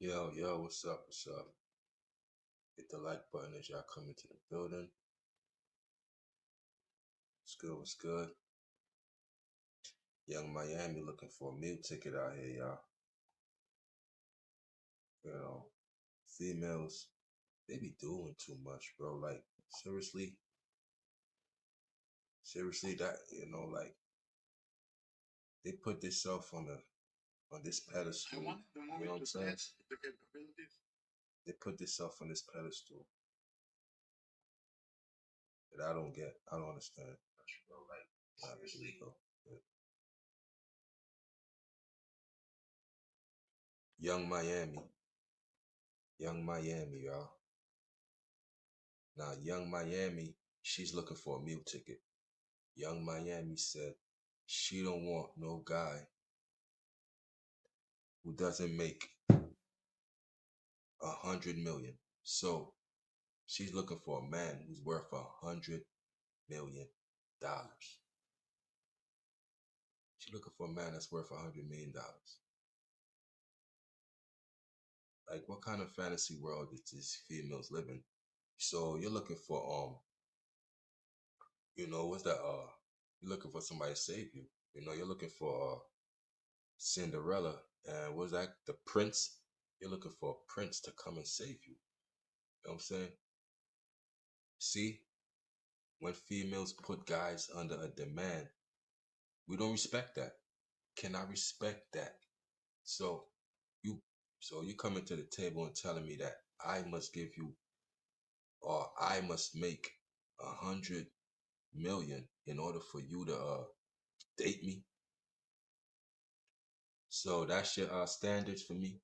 Yo, yo, what's up? What's up? Hit the like button as y'all come into the building. What's good? What's good? Young Miami looking for a meal ticket out here, y'all. You know, females, they be doing too much, bro. Like, seriously, that, like, they put themselves on this pedestal. You know what I'm saying? They put themselves on this pedestal that I don't get. I don't understand. Bro, like, not illegal. Young Miami. Young Miami, y'all. Now, Young Miami, she's looking for a meal ticket. Young Miami said she don't want no guy who doesn't make 100 million. So she's looking for a man who's worth $100 million. She's looking for a man that's worth $100 million. Like, what kind of fantasy world is these females living? So you're looking for what's that? You're looking for somebody to save you. You're looking for Cinderella, and what's that? The prince. You're looking for a prince to come and save you. You know what I'm saying? See, when females put guys under a demand, we don't respect that. Cannot respect that. So you coming to the table and telling me that I must give you, or I must make 100 million in order for you to date me. So that's your standards for me.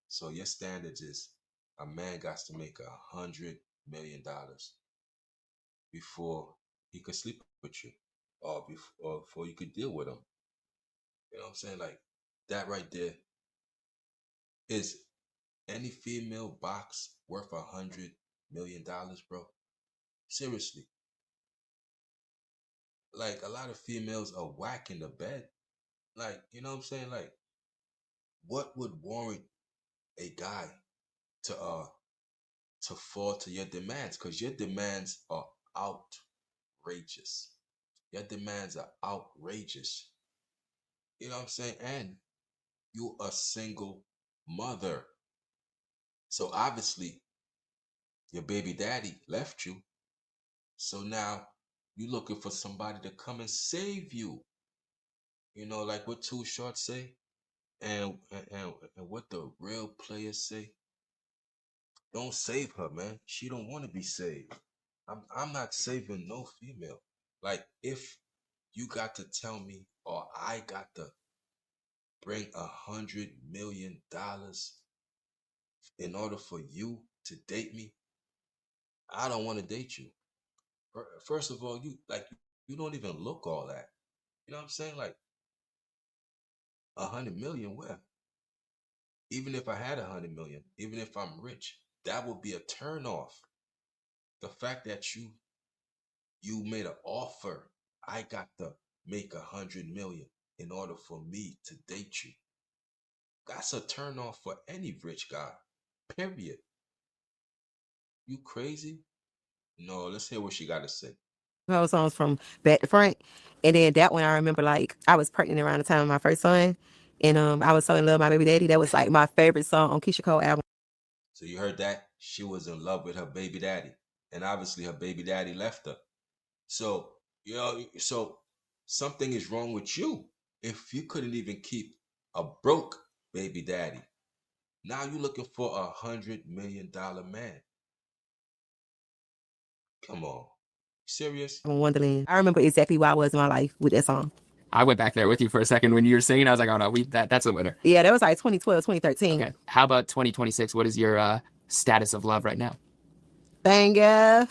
So your standards is a man got to make $100 million before he could sleep with you, or before you could deal with him. You know what I'm saying? Like, that right there is any female box worth $100 million, bro. Seriously. Like, a lot of females are whacking the bed. Like, you know what I'm saying? Like, what would warrant a guy to fall to your demands? Because your demands are outrageous. Your demands are outrageous. You know what I'm saying? And you a single mother. So obviously your baby daddy left you. So now you looking for somebody to come and save you. Like what Too Short say, and what the real players say. Don't save her, man. She don't want to be saved. I'm not saving no female. Like, if you got to tell me, or I got to bring $100 million in order for you to date me, I don't want to date you. First of all, you don't even look all that. You know what I'm saying? Like, 100 million, where? Even if I had 100 million, even if I'm rich, that would be a turn off. The fact that you made an offer, I got to make 100 million in order for me to date you. That's a turn off for any rich guy. Period. You crazy? No, let's hear what she got to say. Those songs from back to front. And then that one, I remember, like, I was pregnant around the time of my first son. And I was so in love with my baby daddy. That was like my favorite song on Keisha Cole album. So you heard that? She was in love with her baby daddy. And obviously her baby daddy left her. So, so something is wrong with you. If you couldn't even keep a broke baby daddy, now you're looking for $100 million man. Come on. Serious? Wonderland. I remember exactly where I was in my life with that song. I went back there with you for a second when you were singing. I was like, oh no, that's a winner. Yeah, that was like 2012, 2013. Okay. How about 2026? What is your status of love right now? Thank you.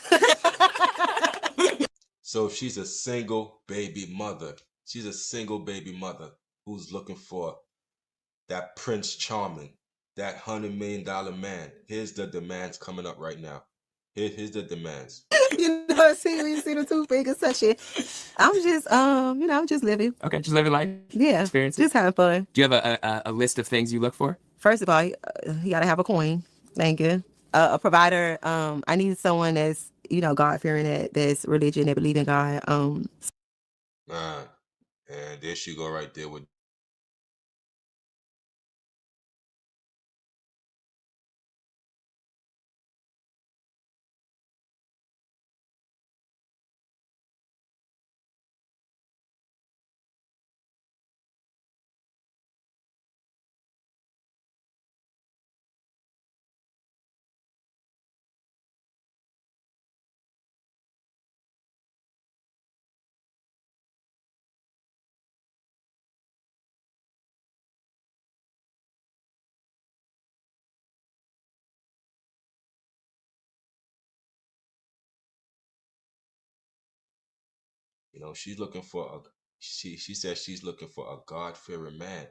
So she's a single baby mother. She's a single baby mother who's looking for that Prince Charming, that $100 million man. Here's the demands coming up right now. Here's the demands. See the two fingers touching. I'm just, I'm just living. Okay, just living life. Yeah, experiences. Just having fun. Do you have a list of things you look for? First of all, you gotta have a queen. Thank you. A provider. I need someone that's God fearing, that's religion, that believe in God. And there she go right there with. She's looking for a. She says she's looking for a God fearing man,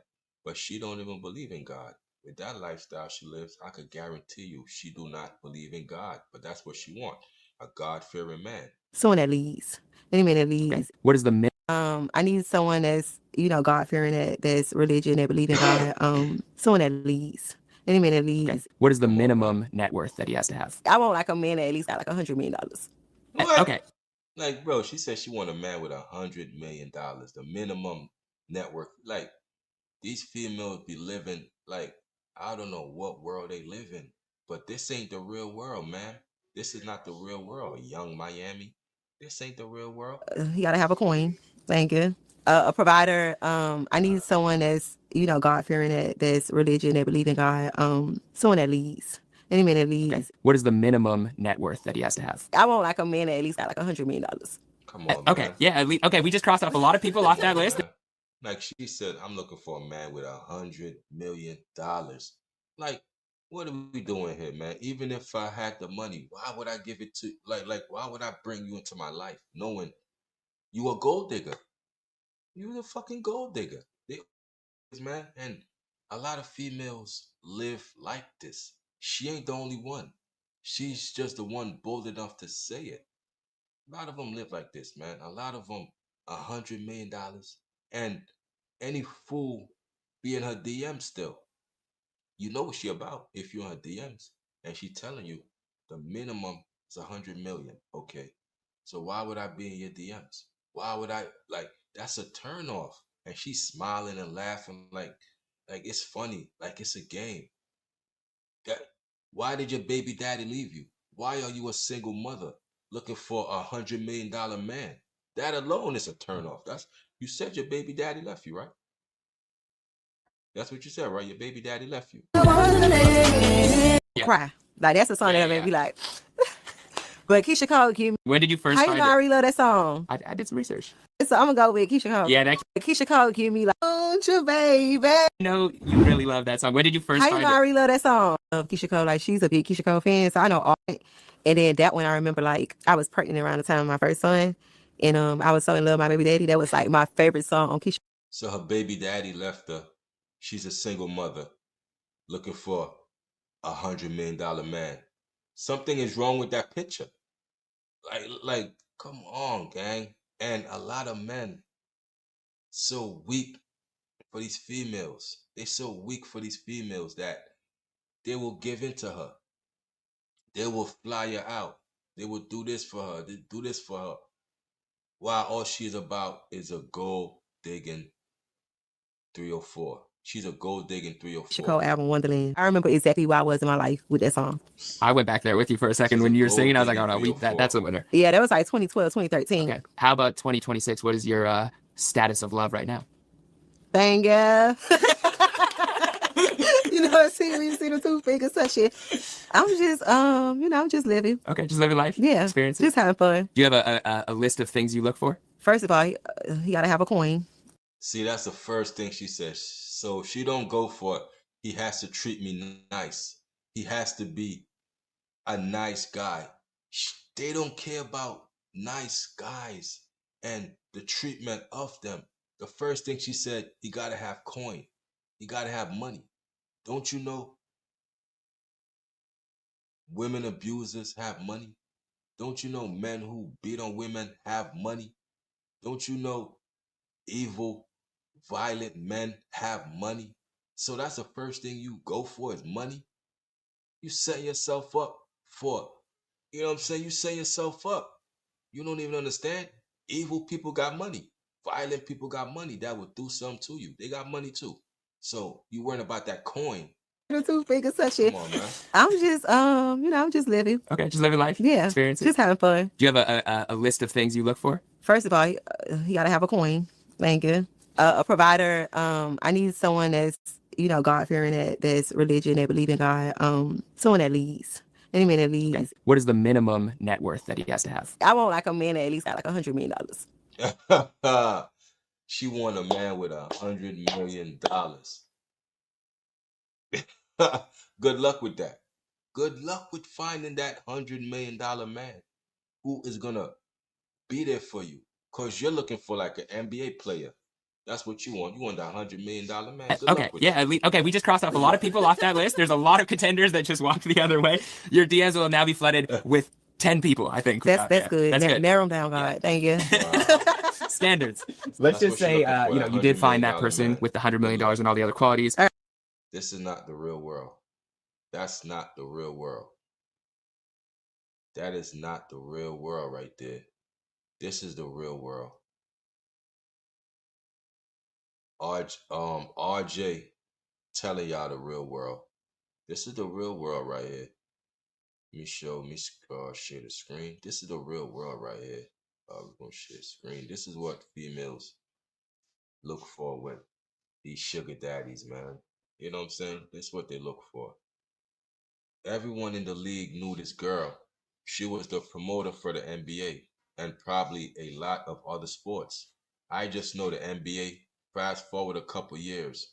but she don't even believe in God. With that lifestyle she lives, I could guarantee you she do not believe in God. But that's what she want, a God fearing man. Someone that leads. Any man that leads. Okay. What is the I need someone that's God fearing, that's religion, that believe in God. Someone that leads. Any man that leads. Okay. What is the Come on, minimum man. net worth that he has to have? I want like a man that at least got like $100 million. What? Okay. Like, bro, she said she want a man with $100 million, the minimum network. Like, these females be living like, I don't know what world they live in, but this ain't the real world, man. This is not the real world. Young Miami, this ain't the real world. You gotta have a queen. Thank you. A provider. I need someone that's God fearing, that's religion, that believe in God. Someone that leads. Any man that leads. Okay. What is the minimum net worth that he has to have? I want like a man that at least got like $100 million. Come on, Okay. man. Yeah. At least, okay. We just crossed off a lot of people off that list. Like she said, I'm looking for a man with $100 million. Like, what are we doing here, man? Even if I had the money, why would I give it to why would I bring you into my life knowing you a gold digger? You a fucking gold digger. They, man, and a lot of females live like this. She ain't the only one. She's just the one bold enough to say it. A lot of them live like this, man. A lot of them, $100 million, and any fool be in her DM still. You know what she about if you're in her DMs, and she telling you the minimum is 100 million. Okay, so why would I be in your DMs? Why would I like? That's a turn off. And she's smiling and laughing like it's funny, like it's a game. That, why did your baby daddy leave you? Why are you a single mother looking for $100 million man? That alone is a turnoff. That's, you said your baby daddy left you, right? That's what you said, right? Your baby daddy left you. Yeah. Cry. Like that's a song that made me like. But Keisha Cole, give me. When did you first How you find know I it? really love that song? I did some research. So I'm gonna go with Keisha Cole. Yeah. That, Keisha Cole, give me like, "Don't you, baby?" no, you really love that song. When did you first How you find know I it? really love that song? Of Keisha Cole, like she's a big Keisha Cole fan, so I know all it. And then that one, I remember like I was pregnant around the time of my first son, and I was so in love with my baby daddy. That was like my favorite song on Keisha. So her baby daddy left her. She's a single mother looking for $100 million man. Something is wrong with that picture. Like, come on, gang. And a lot of men so weak for these females. They so weak for these females that they will give in to her. They will fly her out. They will do this for her. They do this for her. While all she's about is a gold digging 304. She's a gold digging Keisha Cole 304. album Wonderland. I remember exactly where I was in my life with that song. I went back there with you for a second She's when a you were gold singing. I was like, digging oh no, that's a winner. Yeah, that was like 2012, 2013. Okay. How about 2026? What is your status of love right now? Thank you. See the two fingers touching. I'm just, I'm just living. Okay, just living life. Yeah, Experiencing. just having fun. Do you have a list of things you look for? First of all, you gotta have a queen. See, that's the first thing she says. So if she don't go for it, he has to treat me nice. He has to be a nice guy. They don't care about nice guys and the treatment of them. The first thing she said, he gotta have coin. He gotta have money. Don't you know women abusers have money? Don't you know men who beat on women have money? Don't you know evil, violent men have money? So that's the first thing you go for is money. You set yourself up for, you know what I'm saying? You set yourself up. You don't even understand. Evil people got money. Violent people got money that would do something to you. They got money too. So you worrying about that coin. The two fingers such Come shit. on, man. I'm just I'm just living. Okay, just living life. Yeah. Experiences. Just having fun. Do you have a list of things you look for? First of all, you gotta have a coin. Thank you. A provider. I need someone that's, God fearing, that's religion, that believe in God. Someone that leads. Any man that leads. Okay. What is the minimum net worth that he has to have? I want like a man that at least got like $100 million. She want a man with $100 million. Good luck with that. Good luck with finding that $100 million man who is gonna be there for you. Cause you're looking for like an NBA player. That's what you want. You want that $100 million man. Good Okay, luck with yeah, that. at least, okay, we just crossed off a lot of people off that list. There's a lot of contenders that just walked the other way. Your DMs will now be flooded with 10 people, I think. That's good. That's good. Narrow them down, God. Thank you. Wow. Standards. Let's just say, you did find that person man. with the $100 million and all the other qualities. This is not the real world. That's not the real world. That is not the real world right there. This is the real world. RJ telling y'all the real world. This is the real world right here. Let me share the screen. This is the real world right here. We're gonna share screen. This is what females look for with these sugar daddies, man. You know what I'm saying? This is what they look for. Everyone in the league knew this girl. She was the promoter for the NBA and probably a lot of other sports. I just know the NBA. Fast forward a couple years.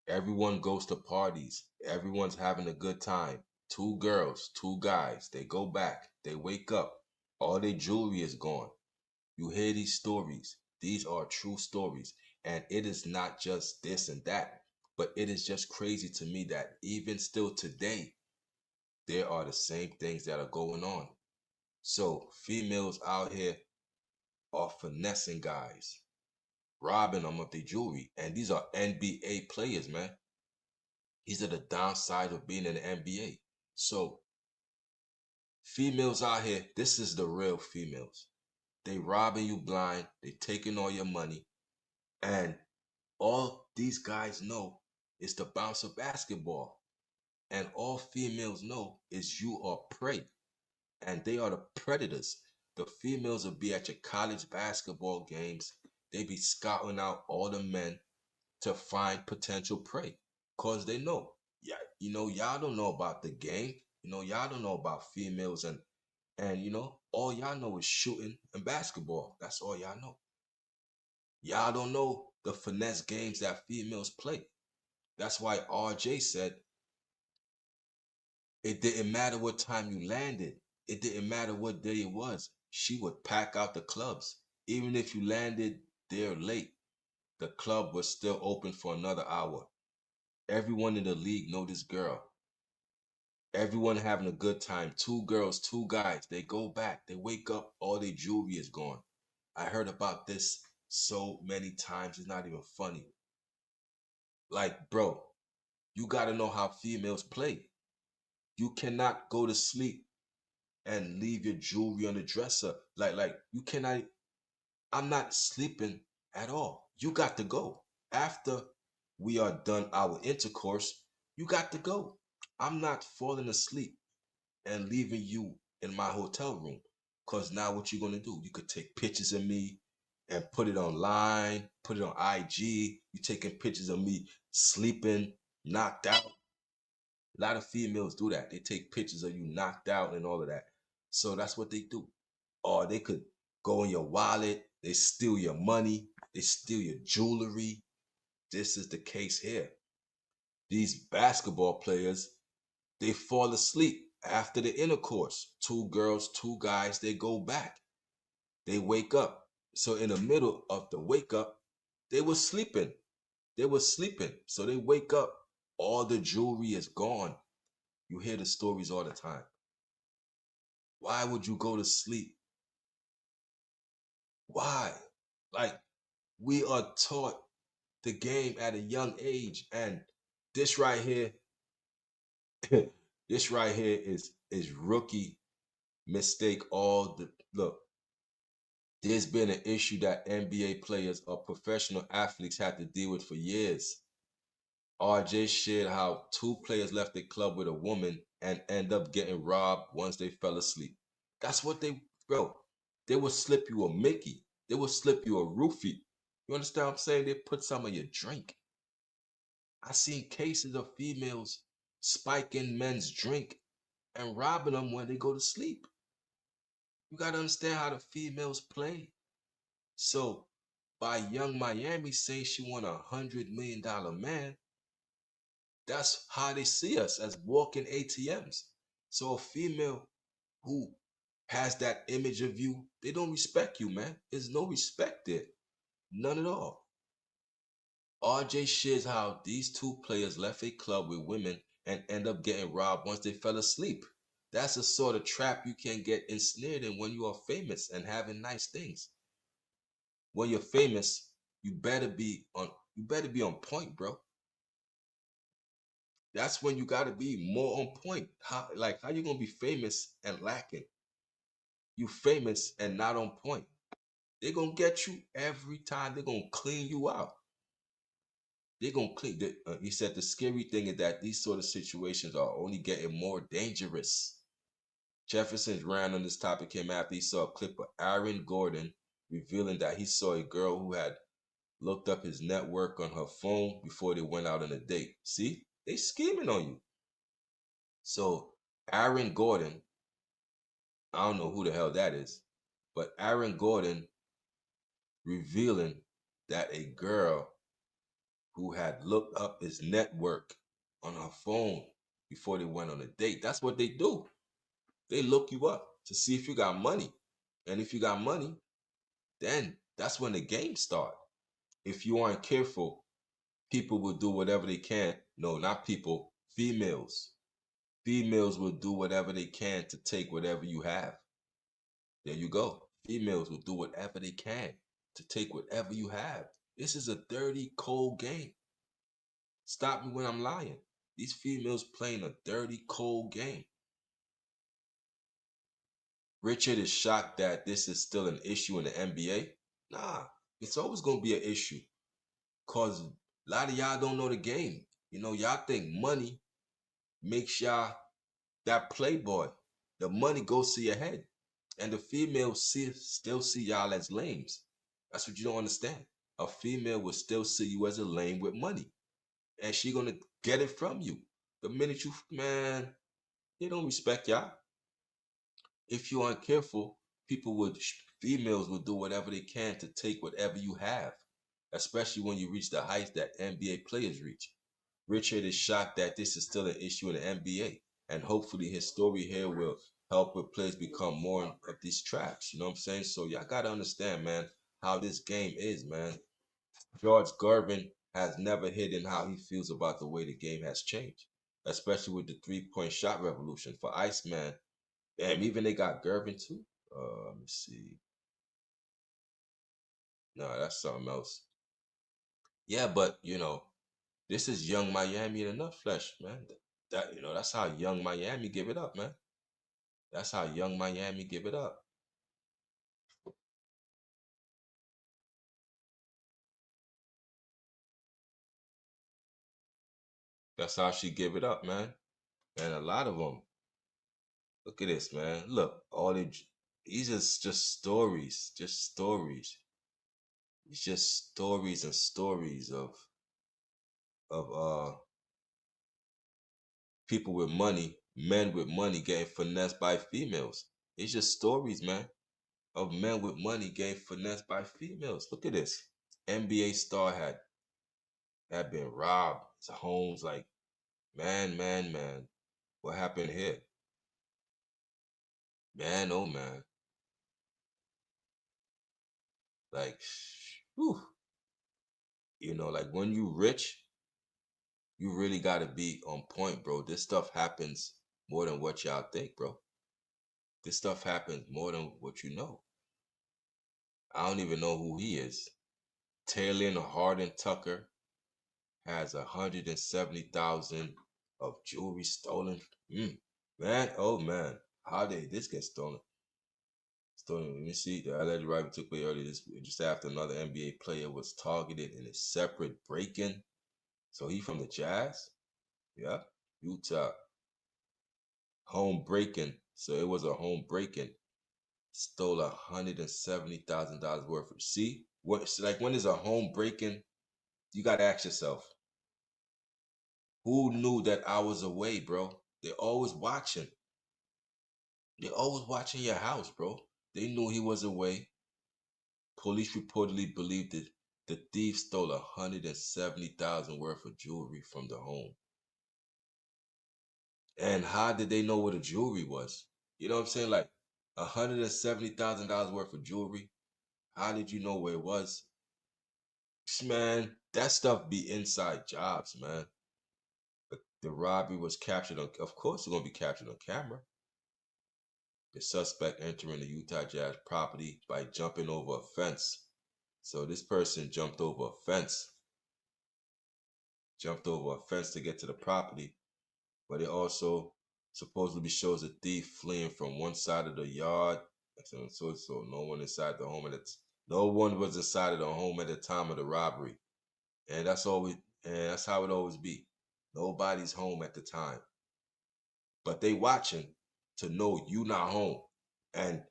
Everyone goes to parties. Everyone's having a good time. Two girls, two guys. They go back. They wake up. All their jewelry is gone. You hear these stories. These are true stories. And it is not just this and that, but it is just crazy to me that even still today, there are the same things that are going on. So females out here are finessing guys, robbing them of their jewelry. And these are NBA players, man. These are the downsides of being in the NBA. So females out here, this is the real females. They robbing you blind. They taking all your money. And all these guys know is to bounce a basketball. And all females know is you are prey. And they are the predators. The females will be at your college basketball games. They be scouting out all the men to find potential prey. Cause they know. Yeah, y'all don't know about the game. Y'all don't know about females and all y'all know is shooting and basketball. That's all y'all know. Y'all don't know the finesse games that females play. That's why RJ said it didn't matter what time you landed. It didn't matter what day it was. She would pack out the clubs. Even if you landed there late, the club was still open for another hour. Everyone in the league know this girl. Everyone having a good time. Two girls, two guys. They go back. They wake up. All their jewelry is gone. I heard about this so many times. It's not even funny. Like, bro, you got to know how females play. You cannot go to sleep and leave your jewelry on the dresser. Like you cannot. I'm not sleeping at all. You got to go. After we are done our intercourse, you got to go. I'm not falling asleep and leaving you in my hotel room. Cause now what you gonna do? You could take pictures of me and put it online, put it on IG. You taking pictures of me sleeping, knocked out. A lot of females do that. They take pictures of you knocked out and all of that. So that's what they do. Or they could go in your wallet, they steal your money, they steal your jewelry. This is the case here. These basketball players, they fall asleep after the intercourse. Two girls, two guys, they go back. They wake up. So in the middle of the wake up, they were sleeping. They were sleeping. So they wake up. All the jewelry is gone. You hear the stories all the time. Why would you go to sleep? Why? Like, we are taught the game at a young age, and this right here, this right here is rookie mistake. All the look, there's been an issue that NBA players or professional athletes had to deal with for years. RJ shared how two players left the club with a woman and end up getting robbed once they fell asleep. That's what they, bro. They will slip you a Mickey. They will slip you a roofie. You understand what I'm saying? They put some of your drink. I seen cases of females spiking men's drink and robbing them when they go to sleep. You gotta understand how the females play. So by Young Miami saying she want $100 million man, that's how they see us as walking ATMs. So a female who has that image of you, they don't respect you, man. There's no respect there. None at all. RJ shares how these two players left a club with women and end up getting robbed once they fell asleep. That's the sort of trap you can get ensnared in when you are famous and having nice things. When you're famous, you better be on point, bro. That's when you gotta be more on point. How you gonna be famous and lacking? You famous and not on point. They're gonna get you every time. They're gonna clean you out. They're gonna clean. He said the scary thing is that these sort of situations are only getting more dangerous. Jefferson's rant on this topic came after he saw a clip of Aaron Gordon revealing that he saw a girl who had looked up his network on her phone before they went out on a date. See, they scheming on you. So Aaron Gordon, I don't know who the hell that is, but Aaron Gordon revealing that a girl who had looked up his network on her phone before they went on a date. That's what they do. They look you up to see if you got money. And if you got money, then that's when the game starts. If you aren't careful, people will do whatever they can. No, not people, females. Females will do whatever they can to take whatever you have. There you go. Females will do whatever they can to take whatever you have. This is a dirty, cold game. Stop me when I'm lying. These females playing a dirty, cold game. Richard is shocked that this is still an issue in the NBA. Nah, it's always going to be an issue because a lot of y'all don't know the game. Y'all think money makes y'all that playboy. The money goes to your head. And the females still see y'all as lames. That's what you don't understand. A female will still see you as a lame with money. And she gonna get it from you. The minute man, they don't respect y'all. If you aren't careful, females will do whatever they can to take whatever you have, especially when you reach the heights that NBA players reach. Richard is shocked that this is still an issue in the NBA, and hopefully his story here will help with players become more of these traps. You know what I'm saying? So y'all gotta understand, man, how this game is, man. George Gervin has never hidden how he feels about the way the game has changed, especially with the three-point shot revolution. For Iceman, damn, even they got Gervin too. Let me see. No, that's something else. Yeah, but this is young Miami in enough flesh, man. That's how young Miami give it up, man. That's how young Miami give it up. That's how she give it up, man. And a lot of them. Look at this, man. Look, these are just stories, just stories. It's just stories and stories of people with money, men with money getting finessed by females. It's just stories, man, of men with money getting finessed by females. Look at this. NBA star had been robbed. His home's like, man, man, man. What happened here? Man, oh man. Like, whew. Like when you rich, you really gotta be on point, bro. This stuff happens more than what y'all think, bro. This stuff happens more than what you know. I don't even know who he is. Taylor Harden Tucker has 170,000 of jewelry stolen. Man, oh man, how did this get stolen? Stolen. Let me see. The alleged robbery took place earlier this week, just after another NBA player was targeted in a separate break-in. So he from the Jazz? Yeah. Utah. Home break-in. So it was a home break-in. Stole $170,000 worth of. See? What? So like when there's a home break-in, you gotta ask yourself, who knew that I was away, bro? They're always watching. They're always watching your house, bro. They knew he was away. Police reportedly believed that the thief stole 170,000 worth of jewelry from the home. And how did they know where the jewelry was? You know what I'm saying? Like $170,000 worth of jewelry. How did you know where it was? Man, that stuff be inside jobs, man. But the robbery was captured on, of course, it's gonna be captured on camera. The suspect entering the Utah Jazz property by jumping over a fence. So this person jumped over a fence to get to the property, but it also supposedly shows a thief fleeing from one side of the yard. So no one inside the home no one was inside of the home at the time of the robbery, and that's how it always be. Nobody's home at the time, but they watching to know you not home, and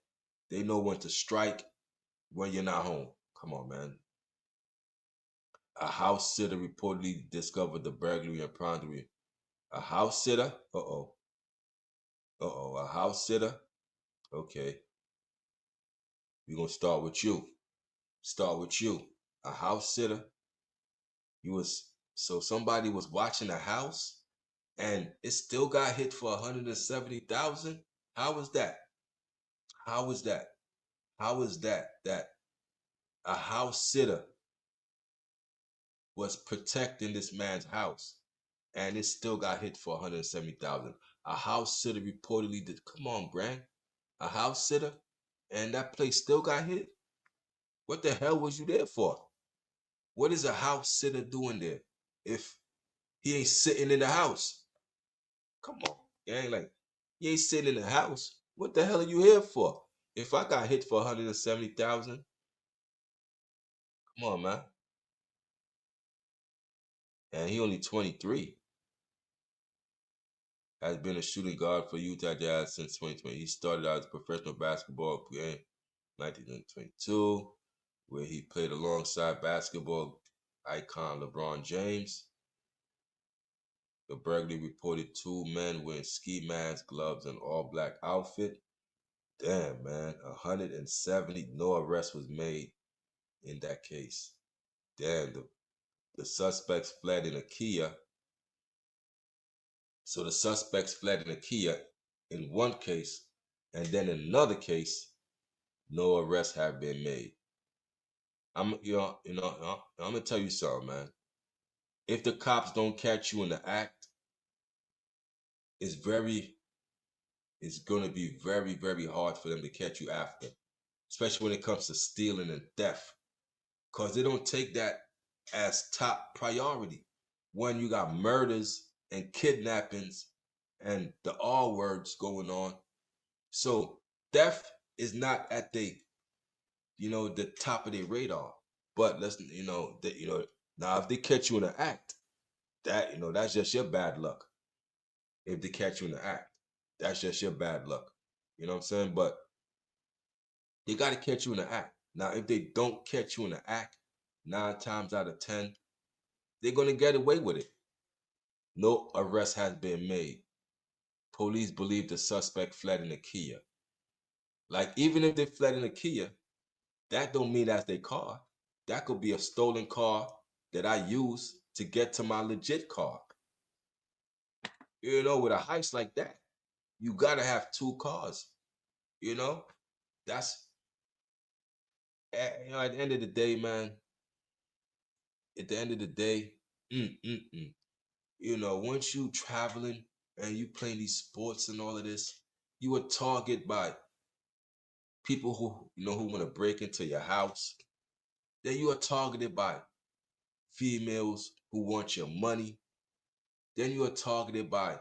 they know when to strike when you're not home. Come on, man. A house sitter reportedly discovered the burglary and pondering. A house sitter? Uh-oh. Uh-oh. A house sitter? Okay. We're going to start with you. A house sitter? So somebody was watching a house and it still got hit for 170,000? How is that? How is that? How is that a house sitter was protecting this man's house and it still got hit for 170,000? A house sitter reportedly did. Come on, Brand. A house sitter, and that place still got hit. What the hell was you there for? What is a house sitter doing there if he ain't sitting in the house? Come on, gang. Like, you ain't sitting in the house. What the hell are you here for? If I got hit for 170,000, come on, man. And he only 23. Has been a shooting guard for Utah Jazz since 2020. He started out as a professional basketball player in 1922, where he played alongside basketball icon LeBron James. The burglary reported two men wearing ski masks, gloves, and all-black outfit. Damn, man, 170. No arrest was made in that case. Damn, the suspects fled in a Kia. So the suspects fled in a Kia in one case, and then in another case, no arrests have been made. I'm gonna tell you something, man. If the cops don't catch you in the act, it's gonna be very, very hard for them to catch you after, especially when it comes to stealing and theft, because they don't take that as top priority when you got murders and kidnappings and the R words going on. So theft is not at the top of their radar. But now if they catch you in the act, that's just your bad luck. If they catch you in the act, that's just your bad luck. You know what I'm saying? But they got to catch you in the act. Now, if they don't catch you in the act, 9 times out of 10, they're going to get away with it. No arrest has been made. Police believe the suspect fled in a Kia. Like, even if they fled in a Kia, that don't mean that's their car. That could be a stolen car that I use to get to my legit car. With a heist like that, you got to have 2 cars. That's, at the end of the day, man, once you traveling and you playing these sports and all of this, you are targeted by people who want to break into your house. Then you are targeted by females who want your money. Then you are targeted by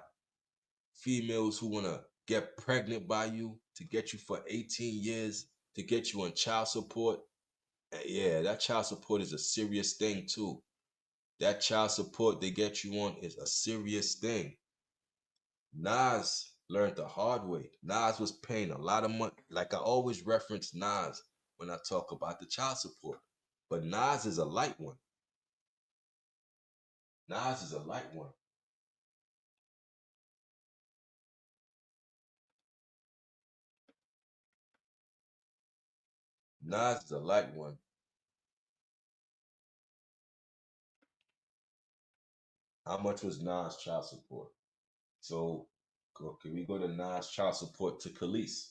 females who want to get pregnant by you to get you for 18 years to get you on child support. Yeah, that child support is a serious thing too. That child support they get you on is a serious thing. Nas learned the hard way. Nas was paying a lot of money. Like I always reference Nas when I talk about the child support. But Nas is a light one. Nas is a light one. Nas is a light one. How much was Nas child support? So can we go to Nas child support to Khalees?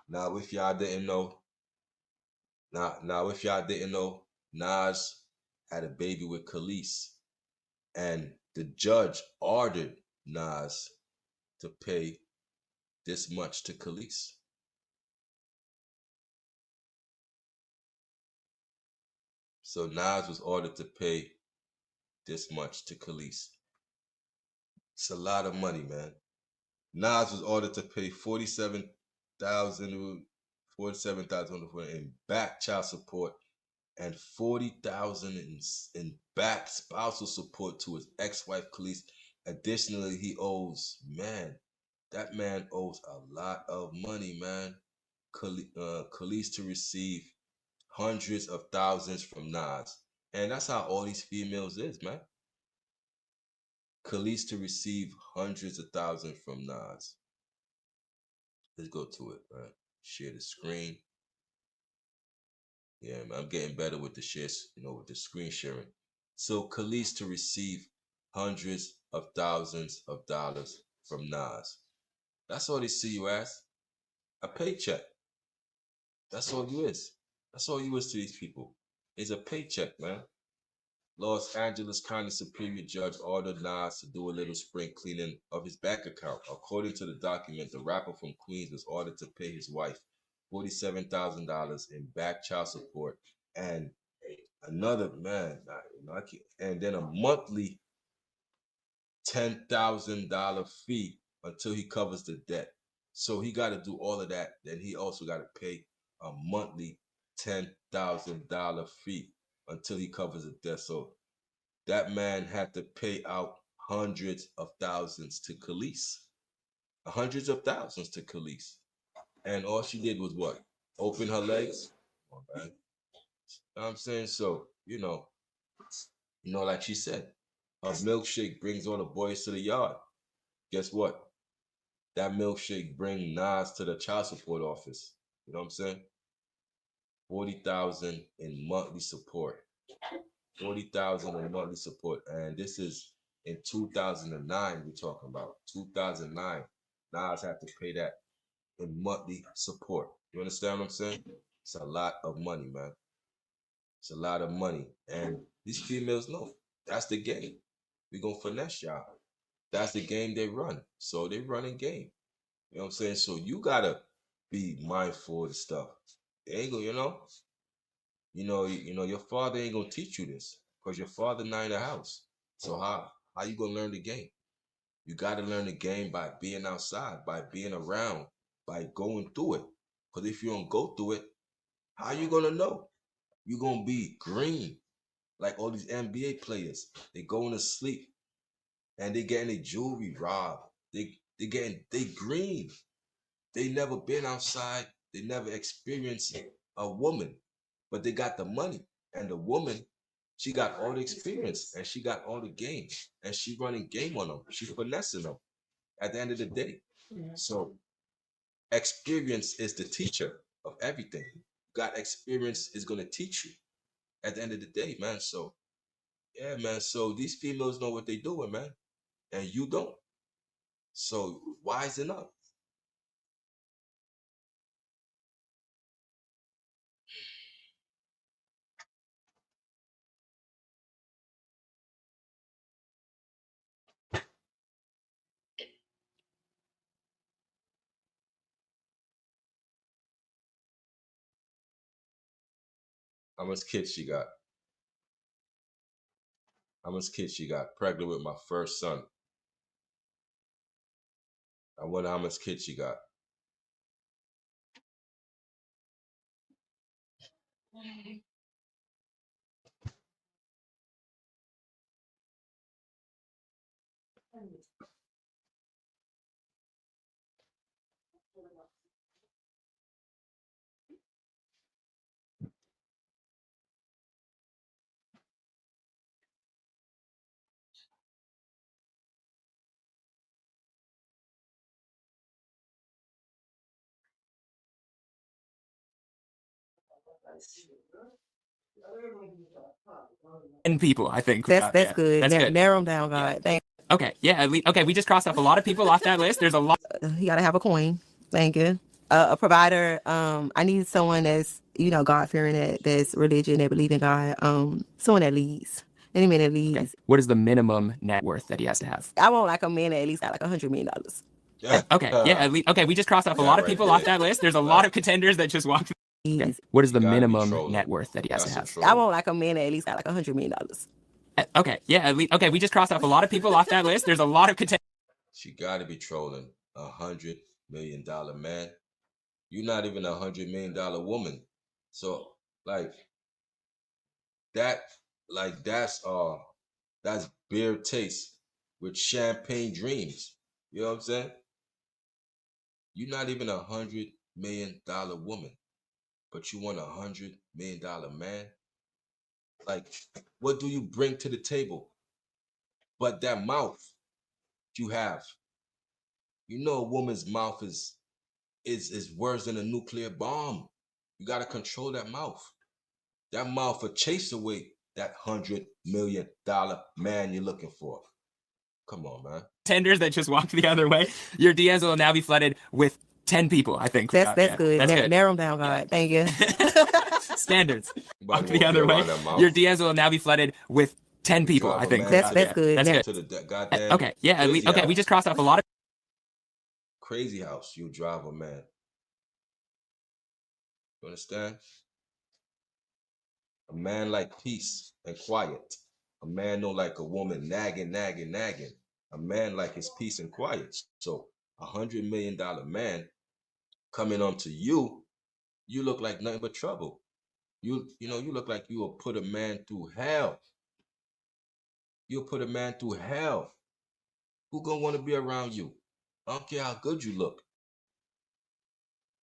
Now if y'all didn't know, now if y'all didn't know, Nas had a baby with Khalees, and the judge ordered Nas to pay this much to Khalees. So Nas was ordered to pay this much to Khalees. It's a lot of money, man. Nas was ordered to pay 47,000 in back child support and 40,000 in back spousal support to his ex-wife Khalees. Additionally, he owes, man, that man owes a lot of money, man. Khalees to receive hundreds of thousands from Nas. And that's how all these females is, man. Khalees to receive hundreds of thousands from Nas. Let's go to it, right? Share the screen. Yeah, man, I'm getting better with the shares, with the screen sharing. So Khalees to receive hundreds of thousands of dollars from Nas. That's all they see you as. A paycheck. That's all you is. That's all you is to these people. It's a paycheck, man. Los Angeles County Superior Judge ordered Nas to do a little spring cleaning of his bank account. According to the document, the rapper from Queens was ordered to pay his wife $47,000 in back child support and another man, and then a monthly $10,000 fee until he covers the debt. So he got to do all of that. Then he also got to pay a monthly $10,000 fee until he covers the debt. So that man had to pay out hundreds of thousands to Khalees. Hundreds of thousands to Khalees. And all she did was what? Open her legs. Oh, man. You know what I'm saying? So, like she said, a milkshake brings all the boys to the yard. Guess what? That milkshake bring Nas to the child support office. You know what I'm saying? 40,000 in monthly support. 40,000 in monthly support. And this is in 2009 we're talking about. 2009. Nas had to pay that in monthly support. You understand what I'm saying? It's a lot of money, man. It's a lot of money. And these females know that's the game. We gonna finesse y'all. That's the game they run. So they running game. You know what I'm saying? So you gotta be mindful of the stuff. They ain't gonna, your father ain't gonna teach you this because your father not in the house. So how you gonna learn the game? You gotta learn the game by being outside, by being around, by going through it. Because if you don't go through it, how you gonna know? You gonna be green like all these NBA players. They going to sleep and they getting their jewelry robbed. They green. They never been outside. They never experienced a woman, but they got the money. And the woman, she got all the experience and she got all the game. And she running game on them. She finessing them at the end of the day. So experience is the teacher of everything. Got experience is gonna teach you at the end of the day, man. So yeah, man. So these females know what they doing, man, and you don't. So wisen up. How much kids she got? How much kids she got? Pregnant with my first son. I wonder how much kids she got. And people, I think. That's Yeah, good. that's good. Narrow them down, God. Yeah. Okay, yeah, okay, we just crossed off a lot of people off that list. There's a lot. You gotta have a coin. Thank you. A provider. I need someone that's God fearing, that's religion, that believe in God. Someone that leads. Any man that leads. Okay. What is the minimum net worth that he has to have? I want like a man that at least got like $100 million. Okay, yeah, okay, we just crossed off a lot of people off that list. There's a lot of contenders that just walked. Okay. What is the minimum net worth that he has to have? I want like a man that at least got like $100 million. Okay, yeah, okay, we just crossed off a lot of people off that list. There's a lot of contenders. She got to be trolling. $100 million man. You're not even $100 million woman. So like that, that's beer taste with champagne dreams. You know what I'm saying? You're not even $100 million woman, but you want $100 million man. Like, what do you bring to the table? But that mouth you have. You know, a woman's mouth is worse than a nuclear bomb. You gotta control that mouth. That mouth will chase away that $100 million man you're looking for. Come on, man. Contenders that just walked the other way. Your DMs will now be flooded with 10 people, I think. That's good. That's good. Narrow them down, God. Thank you. Standards. Walk the other way. Your DMs will now be flooded with 10 people, I think. That's good. That's good. To the goddamn Okay, yeah, okay, we just crossed off a lot of crazy house. You drive a man. You understand? A man like peace and quiet. A man don't like a woman nagging. A man like his peace and quiet. So $100 million man coming on to you, you look like nothing but trouble. You look like you will put a man through hell. You'll put a man through hell. Who gonna want to be around you? I don't care how good you look.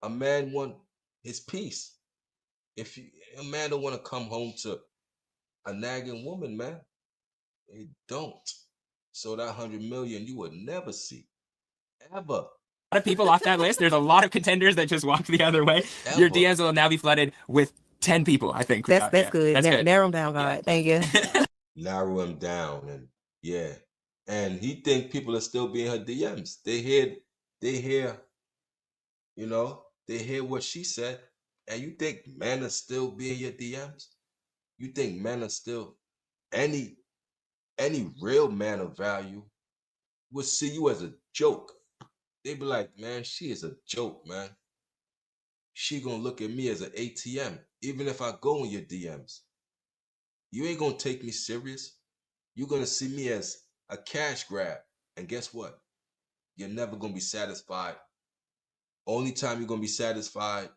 A man want his peace. A man don't want to come home to a nagging woman, man. They don't. So that 100 million you would never see. Ever. A lot of people off that list. There's a lot of contenders that just walked the other way. Ever. Your DMs will now be flooded with 10 people, I think. That's good. That's good. Narrow them down, God. Thank you. Narrow him down, and yeah. And he think people are still being her DMs. They hear, they hear what she said. And you think men are still being your DMs? You think men are still any real man of value would see you as a joke. They'd be like, man, she is a joke, man. She gonna look at me as an ATM, even if I go in your DMs. You ain't gonna take me serious. You're gonna see me as a cash grab. And guess what? You're never gonna be satisfied. Only time you're gonna be satisfied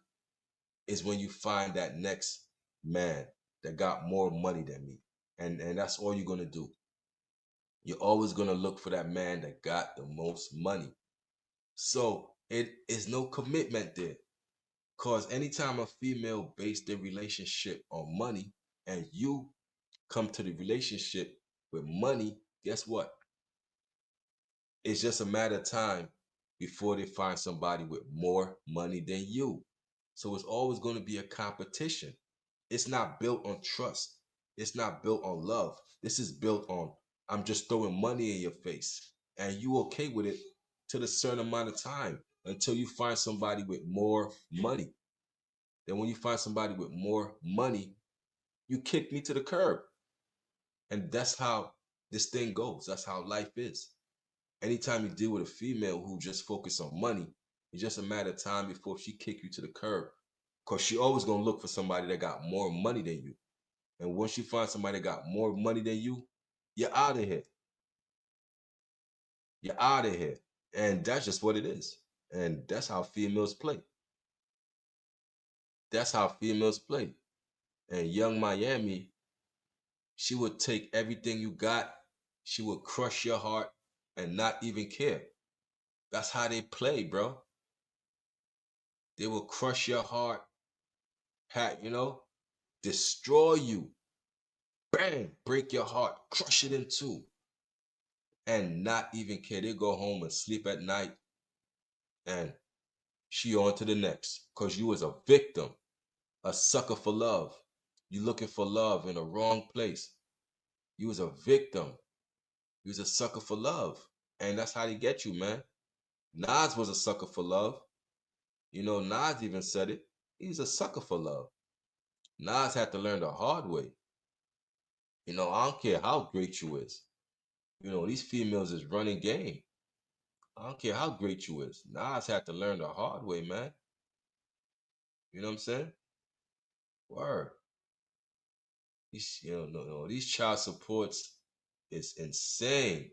is when you find that next man that got more money than me. And that's all you're gonna do. You're always gonna look for that man that got the most money. So it is no commitment there. Cause anytime a female base their relationship on money and you come to the relationship with money, guess what? It's just a matter of time before they find somebody with more money than you. So it's always going to be a competition. It's not built on trust. It's not built on love. This is built on, I'm just throwing money in your face. And you okay with it till a certain amount of time until you find somebody with more money. Then when you find somebody with more money, you kick me to the curb. And that's how this thing goes. That's how life is. Anytime you deal with a female who just focus on money, it's just a matter of time before she kick you to the curb. Because she always going to look for somebody that got more money than you. And once you find somebody that got more money than you, You're out of here. You're out of here. And that's just what it is. And that's how females play. That's how females play. And Young Miami, she would take everything you got, she would crush your heart and not even care. That's how they play, bro. They will crush your heart, destroy you, bang, break your heart, crush it in two, and not even care. They go home and sleep at night, and she on to the next. Cause you was a victim, a sucker for love. You looking for love in the wrong place. You was a victim. You was a sucker for love. And that's how they get you, man. Nas was a sucker for love. Nas even said it. He's a sucker for love. Nas had to learn the hard way. I don't care how great you is. These females is running game. I don't care how great you is. Nas had to learn the hard way, man. You know what I'm saying? Word. These child supports is insane.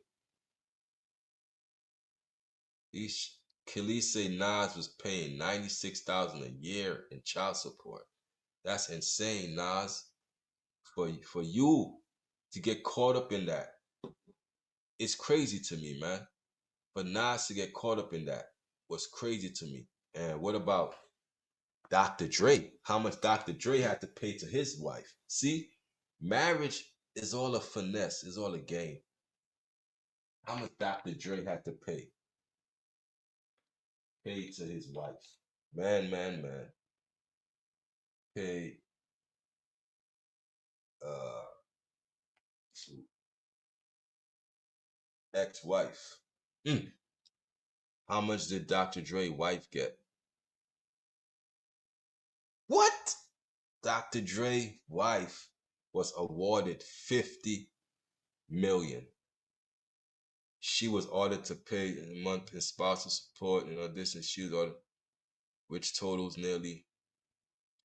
These Khalees say Nas was paying $96,000 a year in child support. That's insane, Nas. For you to get caught up in that, it's crazy to me, man. For Nas to get caught up in that was crazy to me. And what about Dr. Dre? How much Dr. Dre had to pay to his wife? See, marriage is all a finesse, is all a game. How much Dr. Dre had to pay to his wife? Man. Pay uh to ex-wife. How much did Dr. Dre wife get? What? Dr. Dre wife was awarded 50 million. She was ordered to pay a month in spousal support and this, and she was ordered, which totals nearly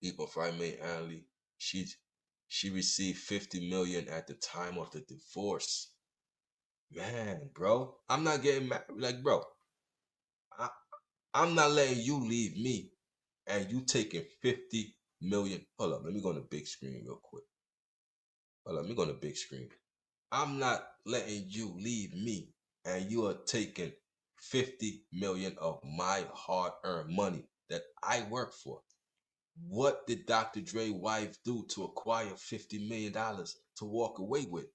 equal 5 million annually. She received 50 million at the time of the divorce. Man, bro, I'm not getting married. Like, bro, I, I'm not letting you leave me, and you taking 50 million. Hold up, let me go on the big screen real quick. Hold up, let me go on the big screen. I'm not letting you leave me, and you are taking 50 million of my hard-earned money that I work for. What did Dr. Dre wife do to acquire $50 million to walk away with?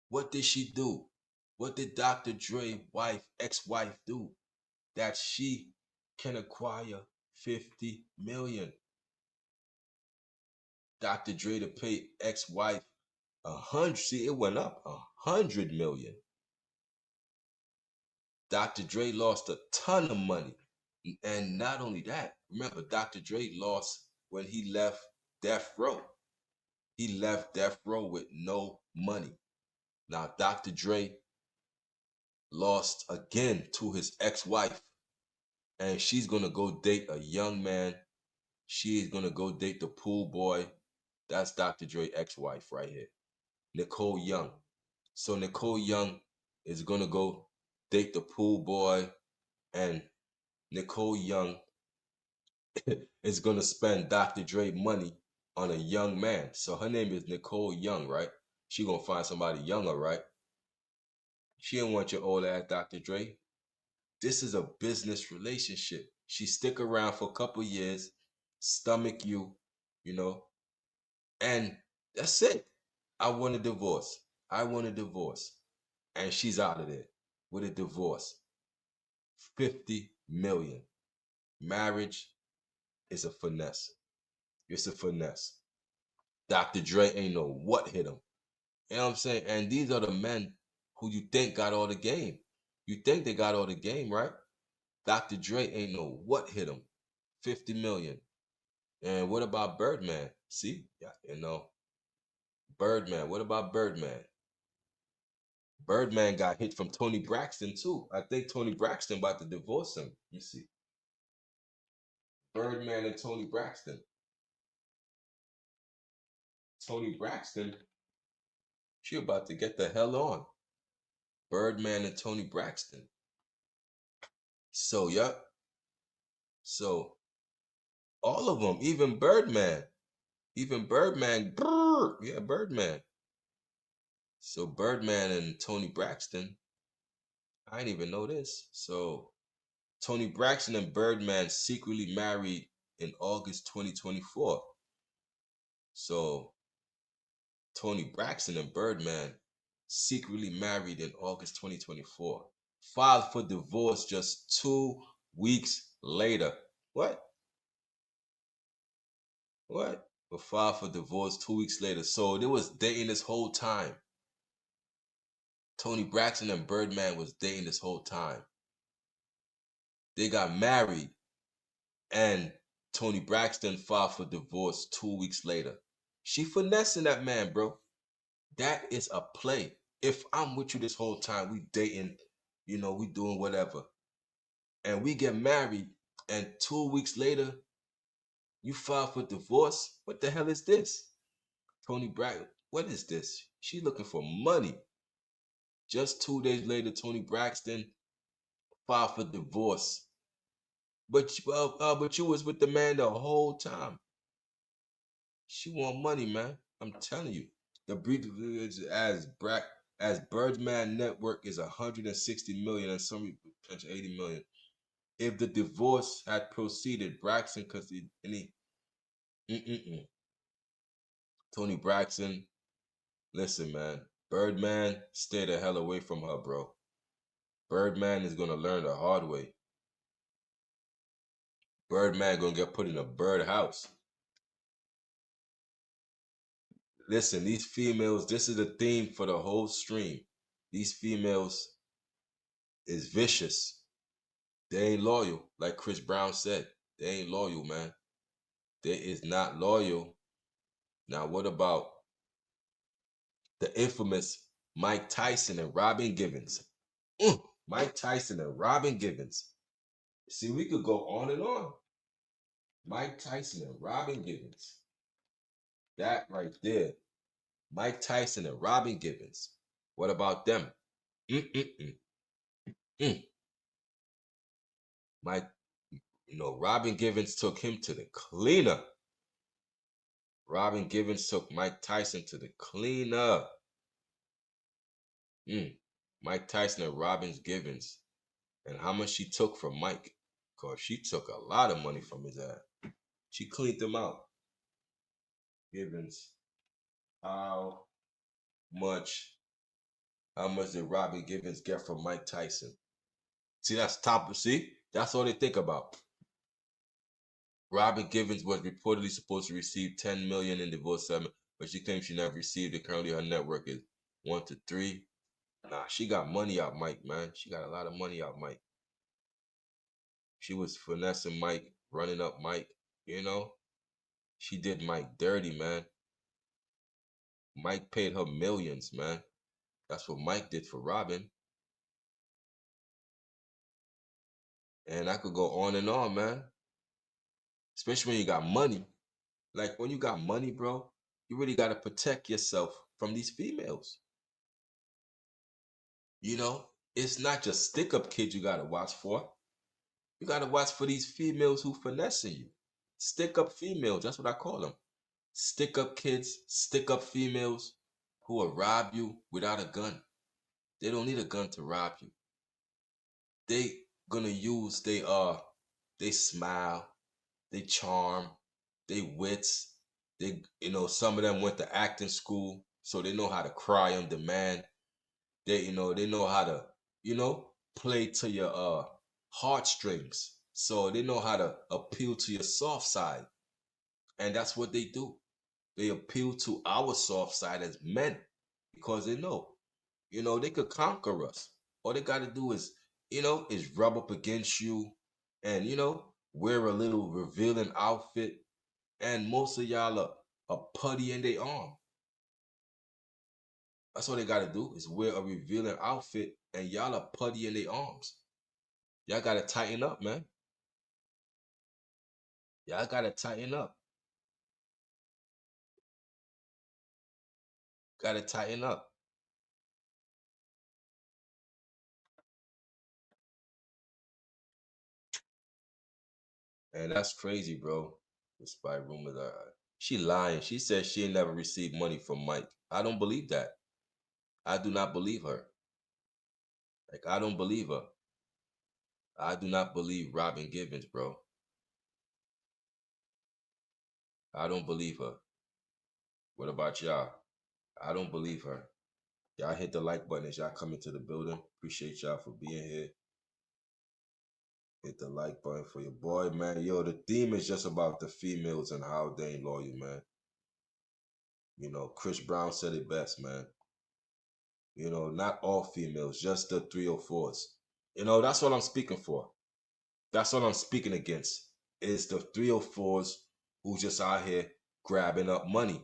What did she do? What did Dr. Dre wife, ex-wife do that she can acquire 50 million? Dr. Dre to pay ex-wife 100. See, it went up 100 million. Dr. Dre lost a ton of money. And not only that, remember, Dr. Dre lost when he left Death Row. He left Death Row with no money. Now, Dr. Dre lost again to his ex-wife. And she's going to go date a young man. She is going to go date the pool boy. That's Dr. Dre ex-wife right here, Nicole Young. So Nicole Young is going to go date the pool boy, and Nicole Young is going to spend Dr. Dre money on a young man. So her name is Nicole Young, right? She going to find somebody younger, right? She don't want your old ass Dr. Dre. This is a business relationship. She stick around for a couple years, stomach you, you know, and that's it. I want a divorce. I want a divorce. And she's out of there with a divorce. 50 million. Marriage is a finesse. It's a finesse. Dr. Dre ain't know what hit him. You know what I'm saying? And these are the men who you think got all the game. You think they got all the game, right? Dr. Dre ain't know what hit him. 50 million. And what about Birdman? See? Yeah, Birdman. What about Birdman? Birdman got hit from Tony Braxton too. I think Tony Braxton about to divorce him. You see. Birdman and Tony Braxton. Tony Braxton She about to get the hell on. Birdman and Tony Braxton. So, yep. So, all of them, even Birdman. Even Birdman. Brr, yeah, Birdman. So, Birdman and Tony Braxton. I didn't even know this. So, Tony Braxton and Birdman secretly married in August 2024. So, Tony Braxton and Birdman secretly married in August 2024. Filed for divorce just 2 weeks later. What? What? But filed for divorce 2 weeks later. So they was dating this whole time. Tony Braxton and Birdman was dating this whole time. They got married and Tony Braxton filed for divorce 2 weeks later. She finessing that man, bro. That is a play. If I'm with you this whole time, we dating, we doing whatever, and we get married, and 2 weeks later, you file for divorce. What the hell is this? Tony Braxton, what is this? She looking for money. Just 2 days later, Tony Braxton filed for divorce. But you was with the man the whole time. She want money, man. I'm telling you. The brief as Birdman network is 160 million and some potential 80 million. If the divorce had proceeded, Braxton because Tony Braxton, listen, man. Birdman, stay the hell away from her, bro. Birdman is gonna learn the hard way. Birdman gonna get put in a bird house. Listen, these females, this is the theme for the whole stream. These females is vicious. They ain't loyal, like Chris Brown said. They ain't loyal, man. They is not loyal. Now, what about the infamous Mike Tyson and Robin Givens? Mike Tyson and Robin Givens. See, we could go on and on. Mike Tyson and Robin Givens. That right there. Mike Tyson and Robin Givens. What about them? Mm-mm-mm. Mm. Mike, Robin Givens took him to the cleaner. Robin Givens took Mike Tyson to the cleaner. Mike Tyson and Robin Givens. And how much she took from Mike? Because she took a lot of money from his ass. She cleaned him out. Givens. How much did Robin Givens get from Mike Tyson? See, that's top. See, that's all they think about. Robin Givens was reportedly supposed to receive $10 million in divorce settlement, but she claims she never received it. Currently, her net worth is 1 to 3. Nah, she got money out Mike, man. She got a lot of money out Mike. She was finessing Mike, running up Mike, She did Mike dirty, man. Mike paid her millions, man. That's what Mike did for Robin. And I could go on and on, man. Especially when you got money. Like when you got money, bro, you really got to protect yourself from these females. It's not just stick-up kids you got to watch for. You got to watch for these females who finessing you. Stick-up females, that's what I call them. Stick-up kids, stick-up females who will rob you without a gun. They don't need a gun to rob you. They gonna use they smile, they charm, they wits. They some of them went to acting school, so they know how to cry on demand. They know how to play to your heartstrings. So they know how to appeal to your soft side. And that's what they do. They appeal to our soft side as men because they know, they could conquer us. All they got to do is rub up against you and, wear a little revealing outfit. And most of y'all are putty in their arm. That's all they got to do is wear a revealing outfit and y'all are putty in their arms. Y'all got to tighten up, man. Y'all got to tighten up. Got to tighten up. And that's crazy, bro. Despite rumors, she lying. She said she ain't never received money from Mike. I don't believe that. I do not believe her. Like I don't believe her. I do not believe Robin Givens, bro. I don't believe her. What about y'all? I don't believe her. Y'all hit the like button as y'all come into the building. Appreciate y'all for being here. Hit the like button for your boy, man. Yo, the theme is just about the females and how they ain't loyal, man. You know, Chris Brown said it best, man. You know, not all females, just the 304s. You know, that's what I'm speaking for. That's what I'm speaking against. Is the 304s who just out here grabbing up money.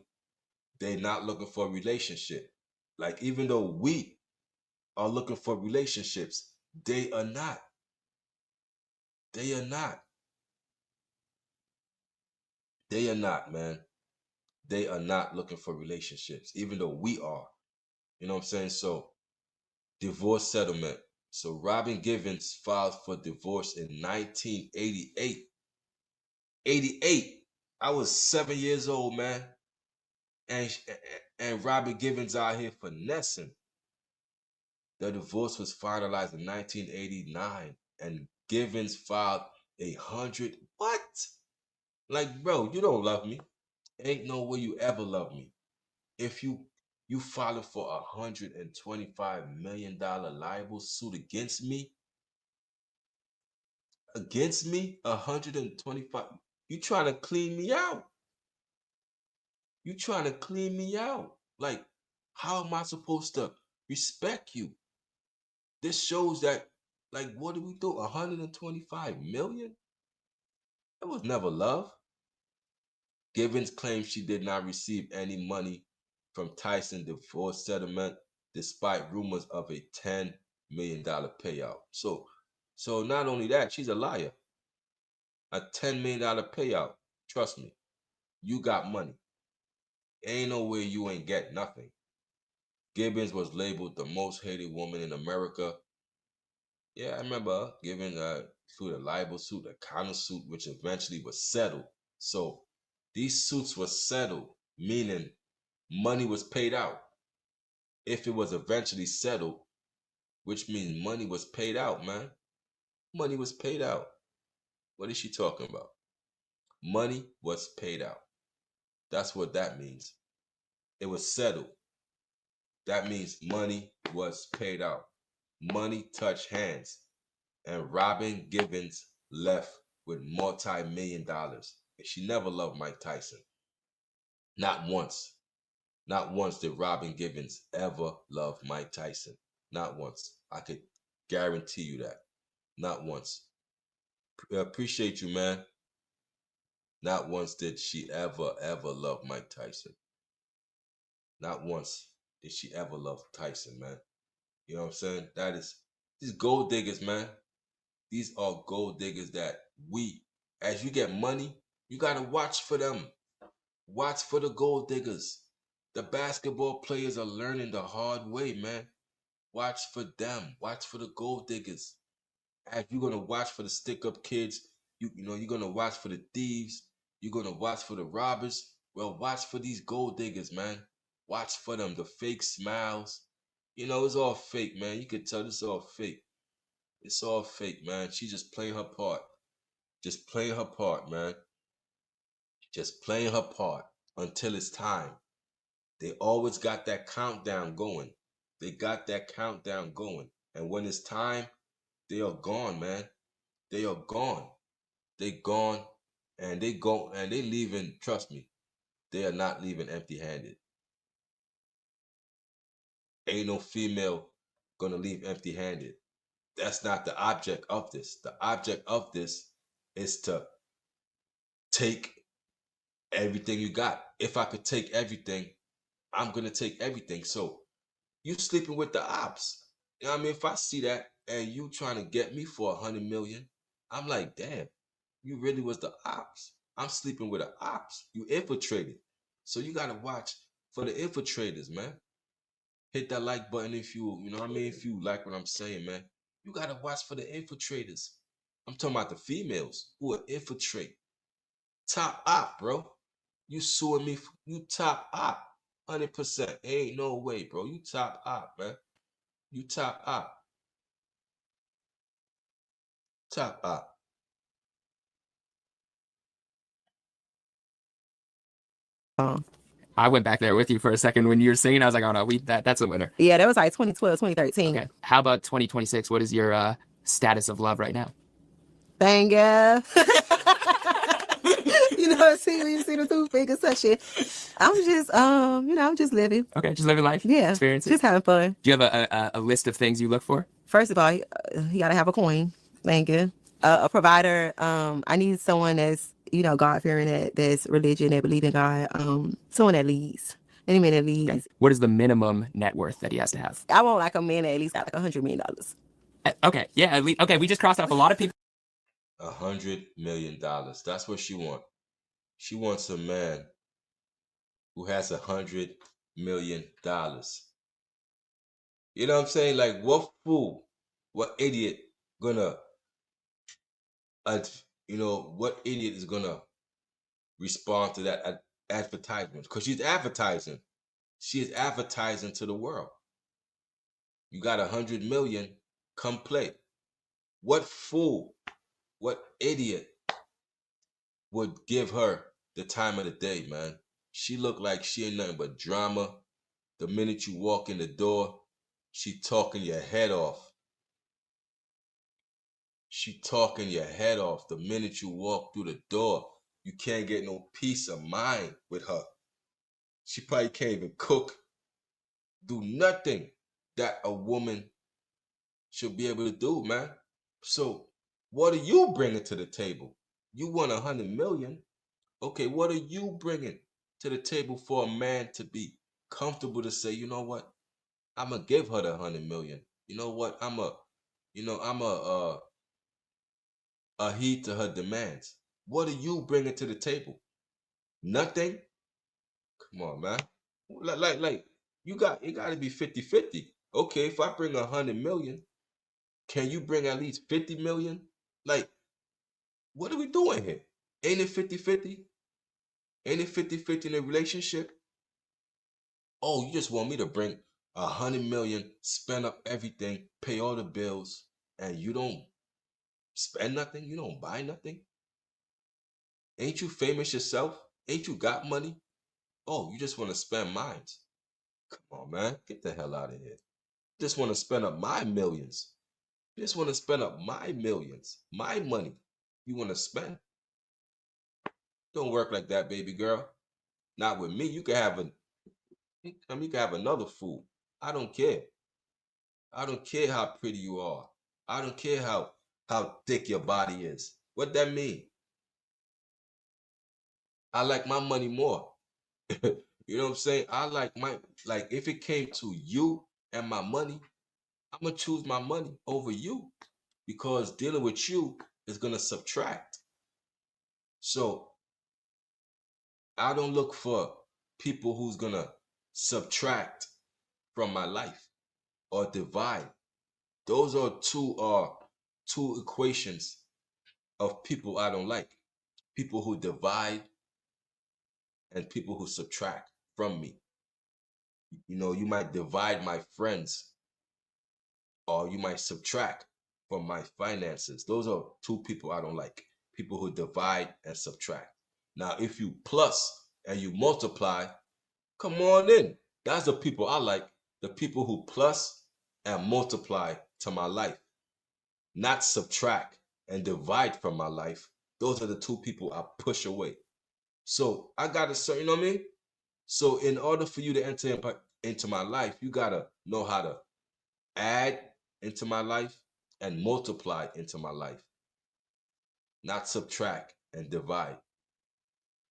They not looking for a relationship. Like even though we are looking for relationships, they are not. They are not. They are not, man. They are not looking for relationships, even though we are. You know what I'm saying? So, divorce settlement. So, Robin Givens filed for divorce in 1988. 88. I was 7 years old, man. And Robin Givens out here finessing. The divorce was finalized in 1989, and Givens filed 100. What? Like, bro, you don't love me. Ain't no way you ever love me. If you filed for $125 million libel suit against me, 125. You trying to clean me out? You trying to clean me out? Like, how am I supposed to respect you? This shows that, like, what do we do? 125 million? That was never love. Givens claims she did not receive any money from Tyson divorce settlement, despite rumors of a $10 million payout. So not only that, she's a liar. A $10 million payout. Trust me, you got money. Ain't no way you ain't get nothing. Gibbons was labeled the most hated woman in America. Yeah, I remember giving through the libel suit, the counter suit, which eventually was settled. So these suits were settled, meaning money was paid out. If it was eventually settled, which means money was paid out, man. Money was paid out. What is she talking about? Money was paid out. That's what that means. It was settled. That means money was paid out. Money touched hands. And Robin Givens left with multi-million dollars. And she never loved Mike Tyson. Not once. Not once did Robin Givens ever love Mike Tyson. Not once. I could guarantee you that. Not once. Appreciate you, man. Not once did she ever love Mike Tyson. Not once did she ever love Tyson, man. You know what I'm saying? That is, these gold diggers, man. These are gold diggers that as you get money, you got to watch for them. Watch for the gold diggers. The basketball players are learning the hard way, man. Watch for them. Watch for the gold diggers. As you're gonna watch for the stick-up kids, you're gonna watch for the thieves. You're gonna watch for the robbers. Well, watch for these gold diggers, man. Watch for them. The fake smiles. It's all fake, man. You can tell it's all fake. It's all fake, man. She just playing her part. Just playing her part, man. Just playing her part until it's time. They always got that countdown going. They got that countdown going. And when it's time, they are gone, man. They are gone. They gone and they go and they leaving, trust me, they are not leaving empty-handed. Ain't no female gonna leave empty-handed. That's not the object of this. The object of this is to take everything you got. If I could take everything, I'm gonna take everything. So you sleeping with the ops. You know what I mean? If I see that and you trying to get me for 100 million, I'm like, damn, you really was the ops. I'm sleeping with the ops. You infiltrated. So you gotta watch for the infiltrators, man. Hit that like button if you know what I mean, if you like what I'm saying, man. You gotta watch for the infiltrators. I'm talking about the females who will infiltrate. Top op, bro. You suing me? You top op, 100%. Ain't no way, bro. You top op, man. You top op, top op. Oh. I went back there with you for a second when you were singing. I was like, oh no, that's a winner. Yeah, that was like 2012, 2013. Okay. How about 2026? What is your status of love right now? Thank you. You know what I'm saying? When you see the two fingers touching, I'm just, I'm just living. Okay, just living life. Yeah, Experiences. just having fun. Do you have a list of things you look for? First of all, you gotta have a coin. Thank you. A provider. I need someone that's, God fearing, that's religion, that believe in God. Someone that leads. Any man that leads. Okay. What is the minimum net worth that he has to have? I want like a man that at least got like $100 million. Okay, yeah, at least. Okay, we just crossed off a lot of people. $100 million. That's what she wants. She wants a man who has $100 million. You know what I'm saying? Like, what fool, what idiot gonna, what idiot is gonna respond to that advertisement? Because she's advertising. She is advertising to the world. You got $100 million, come play. What fool, what idiot would give her the time of the day, man? She look like she ain't nothing but drama. The minute you walk in the door, she talking your head off. She talking your head off. The minute you walk through the door, you can't get no peace of mind with her. She probably can't even cook, do nothing that a woman should be able to do, man. So what are you bringing to the table? You want $100 million. Okay, what are you bringing to the table for a man to be comfortable to say, you know what? I'm gonna give her the $100 million. You know what? I'm a heed to her demands. What are you bringing to the table? Nothing. Come on, man. Like it got to be 50-50. Okay, if I bring $100 million, can you bring at least 50 million? Like, what are we doing here? Ain't it 50-50? Ain't it 50-50 in a relationship? Oh, you just want me to bring $100 million, spend up everything, pay all the bills, and you don't spend nothing? You don't buy nothing? Ain't you famous yourself? Ain't you got money? Oh, you just want to spend mine. Come on, man. Get the hell out of here. Just want to spend up my millions. You just want to spend up my millions, my money. You want to spend. Don't work like that, baby girl. Not with me. You can have another fool. I don't care. I don't care how pretty you are. I don't care how thick your body is. What that mean? I like my money more. You know what I'm saying? Like if it came to you and my money, I'm gonna choose my money over you because dealing with you is gonna subtract. So I don't look for people who's gonna subtract from my life or divide. Those are two equations of people I don't like. People who divide and people who subtract from me. You might divide my friends or you might subtract from my finances. Those are two people I don't like. People who divide and subtract. Now, if you plus and you multiply, come on in. That's the people I like. The people who plus and multiply to my life, not subtract and divide from my life. Those are the two people I push away. So I got to say, you know what I mean? So in order for you to enter into my life, you got to know how to add into my life and multiply into my life, not subtract and divide.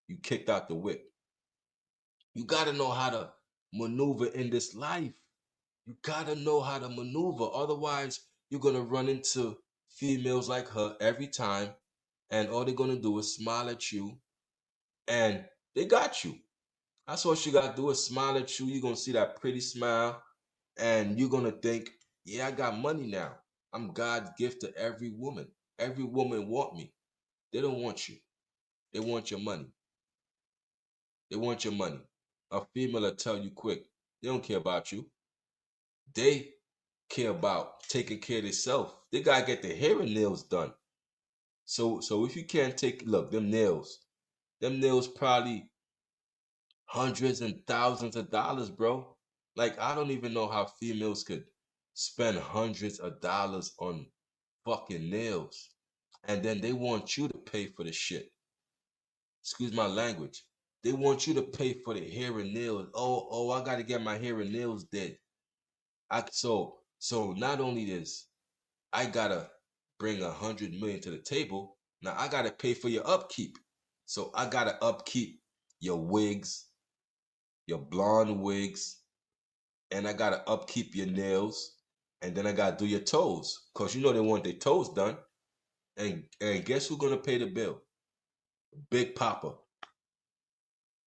You kicked out the whip. You got to know how to maneuver in this life. You got to know how to maneuver. Otherwise, you're going to run into females like her every time, and all they're going to do is smile at you, and they got you. That's all she got to do is smile at you. You're going to see that pretty smile, and you're going to think, yeah, I got money now. I'm God's gift to every woman. Every woman want me. They don't want you. They want your money. They want your money. A female will tell you quick. They don't care about you. They care about taking care of themselves. They gotta get their hair and nails done. So if you can't take, look, them nails probably hundreds and thousands of dollars, bro. Like I don't even know how females could spend hundreds of dollars on fucking nails, and then they want you to pay for the shit. Excuse my language. They want you to pay for the hair and nails. Oh, I gotta get my hair and nails did. So not only this, I gotta bring 100 million to the table. Now I gotta pay for your upkeep. So I gotta upkeep your wigs, your blonde wigs, and I gotta upkeep your nails, and then I gotta do your toes, cause you know they want their toes done. And guess who's gonna pay the bill? Big Papa.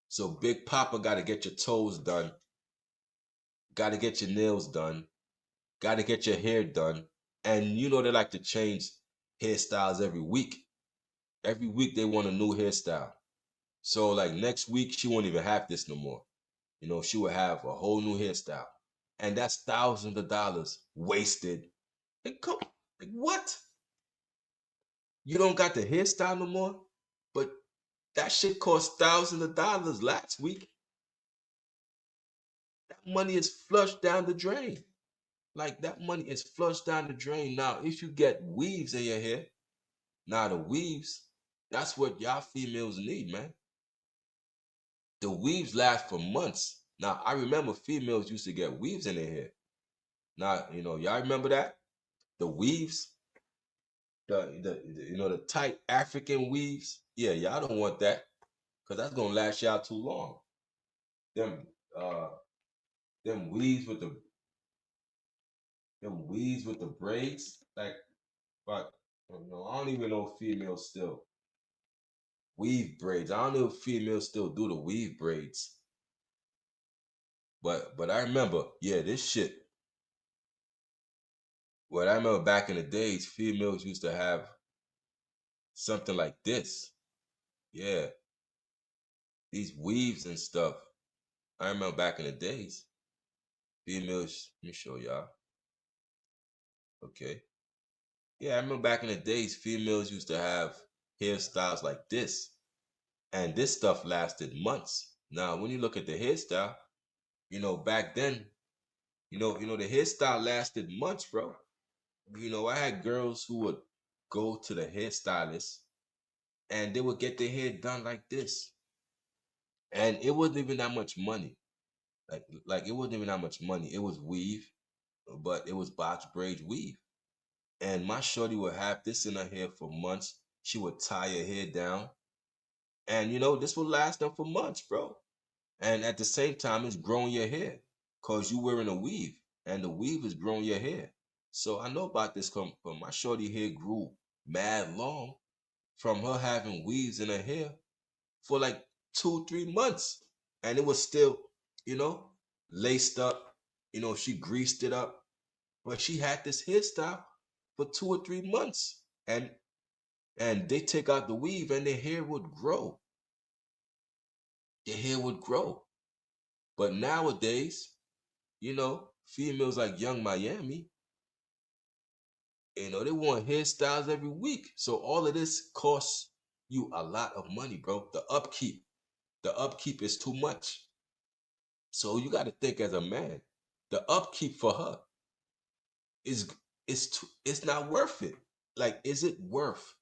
So Big Papa gotta get your toes done, gotta get your nails done, gotta get your hair done, and you know they like to change hairstyles every week. Every week they want a new hairstyle. So like next week she won't even have this no more. You know, she will have a whole new hairstyle. And that's thousands of dollars wasted. And come, like what? You don't got the hairstyle no more? But that shit cost thousands of dollars last week. That money is flushed down the drain. Like that money is flushed down the drain. Now, if you get weaves in your hair, now the weaves, that's what y'all females need, man. The weaves last for months. Now, I remember females used to get weaves in their hair. Now, y'all remember that? The weaves, the tight African weaves. Yeah, y'all don't want that because that's gonna last y'all too long. Them uh them weaves with the braids, like, but I don't even know if females still weave braids. I don't know if females still do the weave braids. But I remember, yeah, this shit. What I remember back in the days, females used to have something like this. Yeah, these weaves and stuff. I remember back in the days, females. Let me show y'all. Okay. Yeah, I remember back in the days, females used to have hairstyles like this, and this stuff lasted months. Now, when you look at the hairstyle, back then, the hairstyle lasted months, bro. I had girls who would go to the hairstylist and they would get their hair done like this. And it wasn't even that much money. Like it wasn't even that much money. It was weave, but it was box braid weave. And my shorty would have this in her hair for months. She would tie her hair down. And this will last them for months, bro. And at the same time, it's growing your hair. Cause you wearing a weave. And the weave is growing your hair. So I know about this come from my shorty hair grew mad long from her having weaves in her hair for like 2, 3 months. And it was still, you know, laced up. She greased it up. But she had this hairstyle for 2 or 3 months. And they take out the weave and their hair would grow. Their hair would grow. But nowadays, females like Young Miami, they want hairstyles every week. So all of this costs you a lot of money, bro. The upkeep is too much. So you got to think as a man, the upkeep for her is it's not worth it. Like, is it worth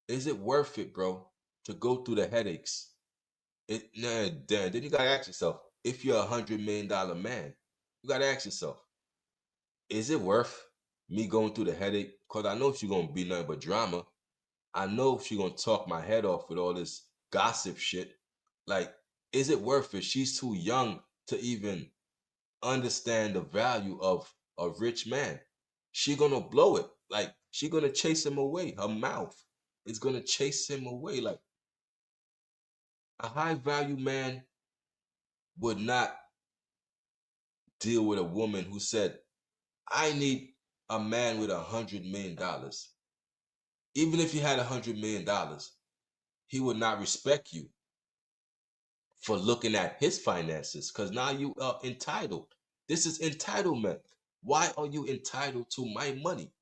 it, bro, to go through the headaches? Then you gotta ask yourself, if you're $100 million man, you gotta ask yourself, is it worth me going through the headache? Cause I know she's gonna be nothing but drama. I know she's gonna talk my head off with all this gossip shit. Like, is it worth it? She's too young to even understand the value of a rich man. She gonna blow it. Like, she gonna chase him away. Her mouth is gonna chase him away. Like, a high value man would not deal with a woman who said, I need a man with $100 million. Even if you had $100 million, he would not respect you for looking at his finances, because now you are entitled. This is entitlement. Why are you entitled to my money?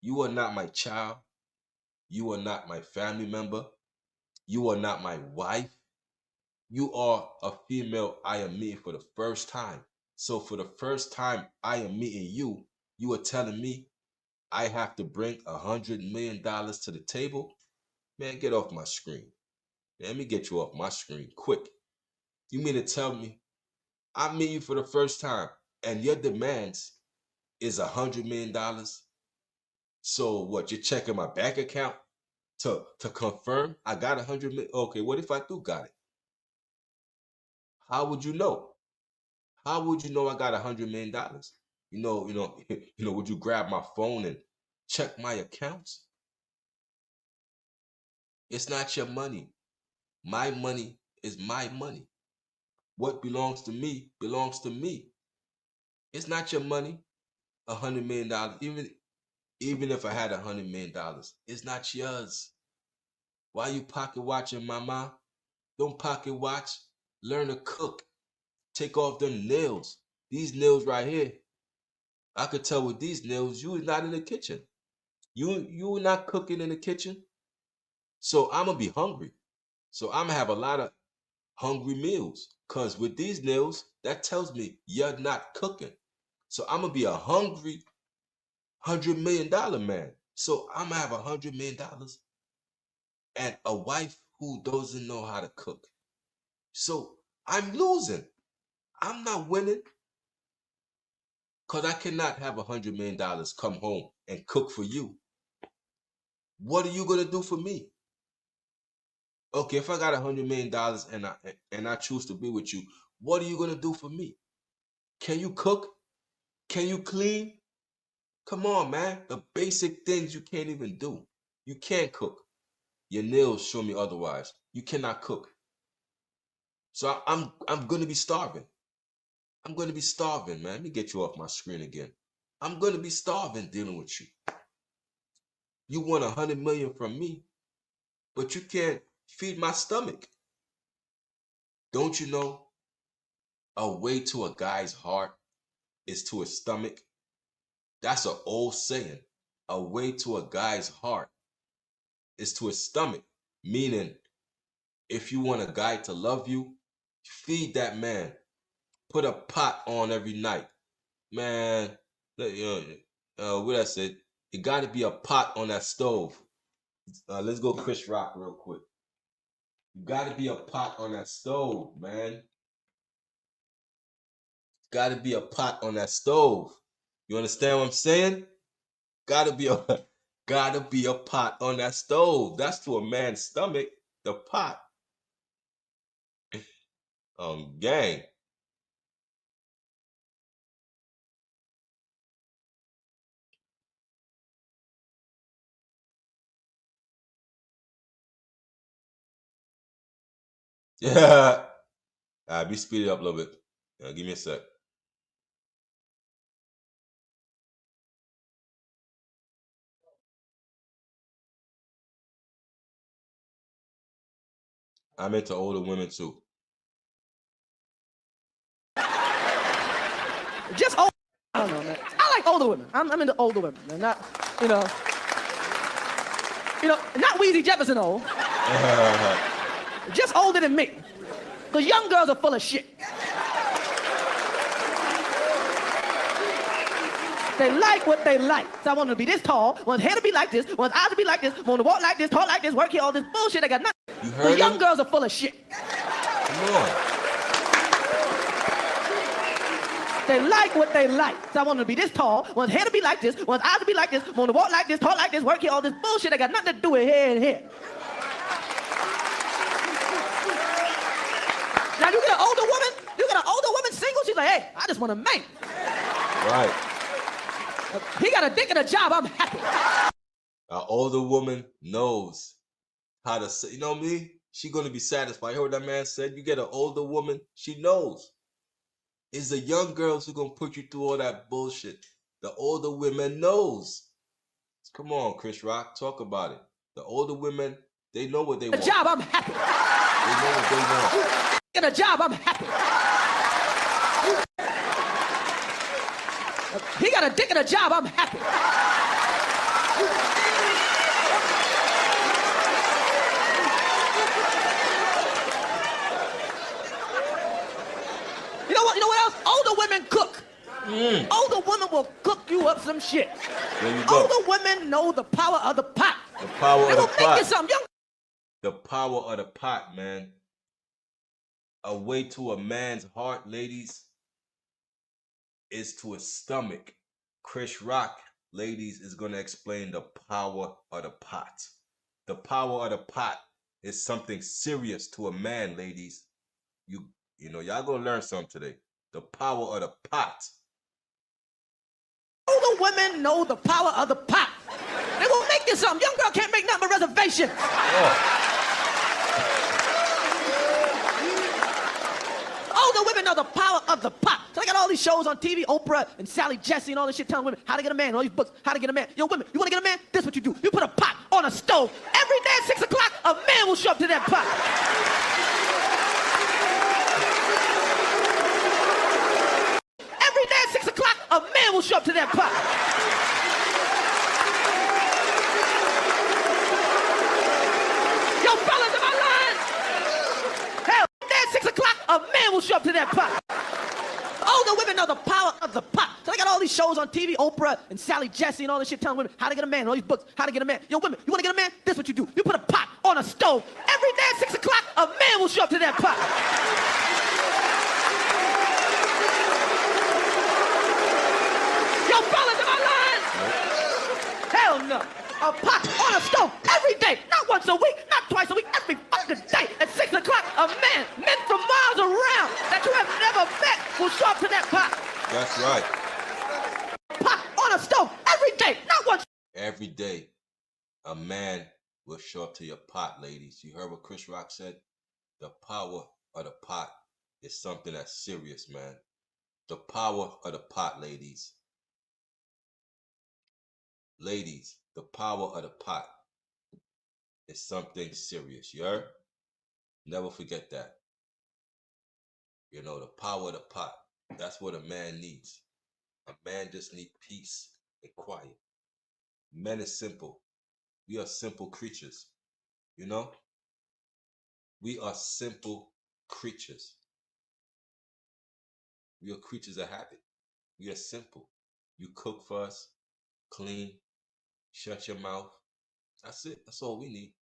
You are not my child. You are not my family member. You are not my wife. You are a female I am meeting for the first time. So for the first time I am meeting you, you are telling me I have to bring $100 million to the table? Man, get off my screen. Let me get you off my screen quick. You mean to tell me I meet you for the first time and your demands is $100 million? So what, you're checking my bank account to confirm I got 100 million? Okay, what if I do got it? How would you know? How would you know I got $100 million? Would you grab my phone and check my accounts? It's not your money. My money is my money. What belongs to me belongs to me. It's not your money. $100 million, even if I had $100 million, it's not yours. Why you pocket watching, mama? Don't pocket watch. Learn to cook. Take off them nails. These nails right here. I could tell with these nails, you is not in the kitchen. You not cooking in the kitchen. So I'm gonna be hungry. So I'm gonna have a lot of hungry meals. Cause with these nails, that tells me you're not cooking. So I'm gonna be a hungry $100 million man. So I'm gonna have $100 million and a wife who doesn't know how to cook. So I'm losing. I'm not winning. Cause I cannot have $100 million come home and cook for you. What are you gonna do for me? Okay, if I got $100 million and I choose to be with you, what are you gonna do for me? Can you cook? Can you clean? Come on, man. The basic things you can't even do. You can't cook. Your nails show me otherwise. You cannot cook. So I'm gonna be starving. I'm gonna be starving, man. Let me get you off my screen again. I'm gonna be starving dealing with you. You want 100 million from me, but you can't feed my stomach. Don't you know a way to a guy's heart is to his stomach? That's an old saying. A way to a guy's heart is to his stomach. Meaning, if you want a guy to love you, feed that man. Put a pot on every night. Man, what I said, it got to be a pot on that stove. Let's go Chris Rock real quick. You got to be a pot on that stove, man. Got to be a pot on that stove. You understand what I'm saying? Got to be a gotta be a pot on that stove. That's to a man's stomach. The pot. Gang. Yeah. Be speed it up a little bit. Give me a sec. I'm into older women too. Just old. I don't know, man. I like older women. I'm into older women, man. Not, you know, not Weezy Jefferson old. Just older than me. Because young girls are full of shit. They like what they like. So I want to be this tall, want hair to be like this, want eyes to be like this, want to walk like this, talk like this, work here, all this bullshit. I got nothing. You heard Because young him? girls are full of shit. Come on. They like what they like. So I want to be this tall, want hair to be like this, want eyes to be like this, want to walk like this, talk like this, work here, all this bullshit. I got nothing to do with hair and hair. Now you get an older woman single, she's like, hey, I just want a man. Right. He got a dick and a job, I'm happy. An older woman knows how to say, you know me? She gonna be satisfied. You heard what that man said? You get an older woman, she knows. It's the young girls who gonna put you through all that bullshit. The older women knows. Come on, Chris Rock, talk about it. The older women, they know what they A want. job, I'm happy. They know what they want. Get a job, I'm happy. He got a dick and a job, I'm happy. You know what else? Older women cook. Older women will cook you up some shit. There you go. Older women know the power of the pot. The power They of the will make you pot. something. Young The power of the pot, man. A way to a man's heart, ladies, is to his stomach. Chris Rock, ladies, is going to explain the power of the pot. The power of the pot is something serious to a man, ladies. You know, y'all gonna learn something today. The power of the pot. older women know the power of the pot. They will make you something. Young girl can't make nothing but reservation. Older women know the power of the pot. So they got all these shows on TV, Oprah and Sally Jesse and all this shit telling women how to get a man, all these books, how to get a man. Yo, women, you want to get a man? This is what you do. You put a pot on a stove. Every day at 6 o'clock, a man will show up to that pot. Every day at 6 o'clock, a man will show up to that pot. Yo, fellas, am I lying? Hell, every day at 6 o'clock, a man will show up to that pot. Older women know the power of the pot. So they got all these shows on TV, Oprah and Sally Jesse and all this shit telling women how to get a man, all these books, how to get a man. Yo, women, you want to get a man? This is what you do. You put a pot on a stove. Every day at 6 o'clock, a man will show up to that pot. Yo, fellas, am I lying? Hell no. A pot on a stove every day. Not once a week, not twice a week, every fucking day. At 6 o'clock, a man, men from miles around that you have never met will show up to that pot. That's right. Pot on a stove every day, not once. Every day, a man will show up to your pot, ladies. You heard what Chris Rock said? The power of the pot is something that's serious, man. The power of the pot, ladies. Ladies, the power of the pot is something serious. You heard? Never forget that. You know, the power of the pot. That's what a man needs. A man just needs peace and quiet. Men is simple. We are simple creatures. You know? We are simple creatures. We are creatures of habit. We are simple. You cook for us, clean, shut your mouth. That's it. That's all we need.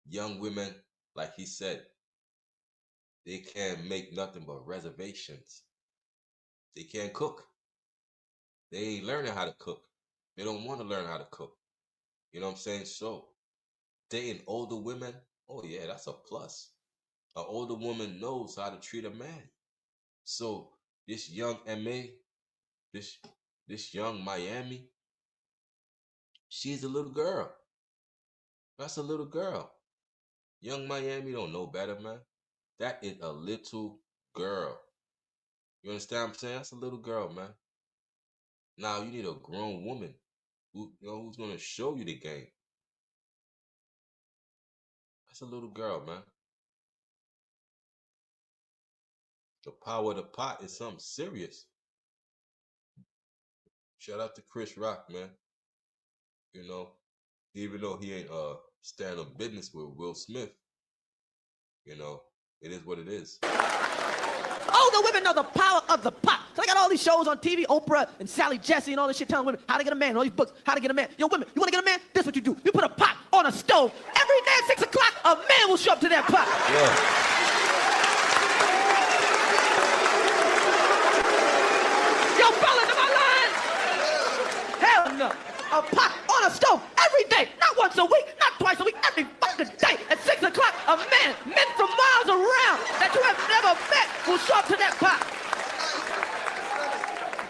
Young women, like he said, they can't make nothing but reservations. They can't cook. They ain't learning how to cook. They don't want to learn how to cook. You know what I'm saying? So, dating older women, oh yeah, that's a plus. An older woman knows how to treat a man. So, this young MA, this young Miami, she's a little girl. That's a little girl. Young Miami don't know better, man. That is a little girl. You understand what I'm saying? That's a little girl, man. Now you need a grown woman who's gonna show you the game. That's a little girl, man. The power of the pot is something serious. Shout out to Chris Rock, man. You know, even though he ain't stand up business with Will Smith, you know, it is what it is. Older women know the power of the pot. So they got all these shows on TV, Oprah and Sally Jesse and all this shit telling women how to get a man, all these books, how to get a man. Yo, women, you want to get a man? This is what you do. You put a pot on a stove. Every day at 6 o'clock, a man will show up to that pot. Yeah. Yo, fellas, am I lying? Hell no. A pot on a stove every day, not once a week, not twice a week, every fucking day. At 6 o'clock, a man, men from miles around that you have never met will show up to that pot.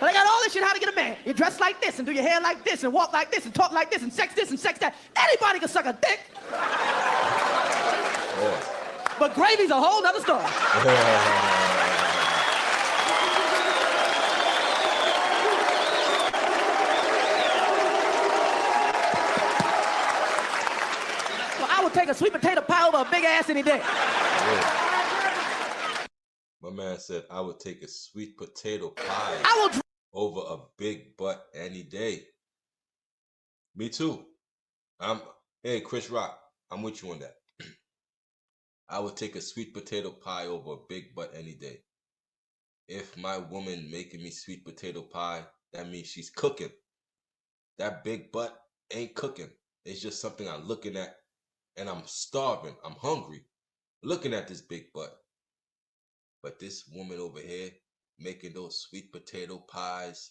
But I got all this shit how to get a man. You dress like this and do your hair like this and walk like this and talk like this and sex that. Anybody can suck a dick. Oh. But gravy's a whole nother story. take a sweet potato pie over a big ass any day. Yeah. My man said I would take a sweet potato pie I will. over a big butt any day. Me too. Hey, Chris Rock, I'm with you on that. I would take a sweet potato pie over a big butt any day. If my woman making me sweet potato pie, that means she's cooking. That big butt ain't cooking. It's just something I'm looking at, and I'm starving. I'm hungry, looking at this big butt. But this woman over here making those sweet potato pies,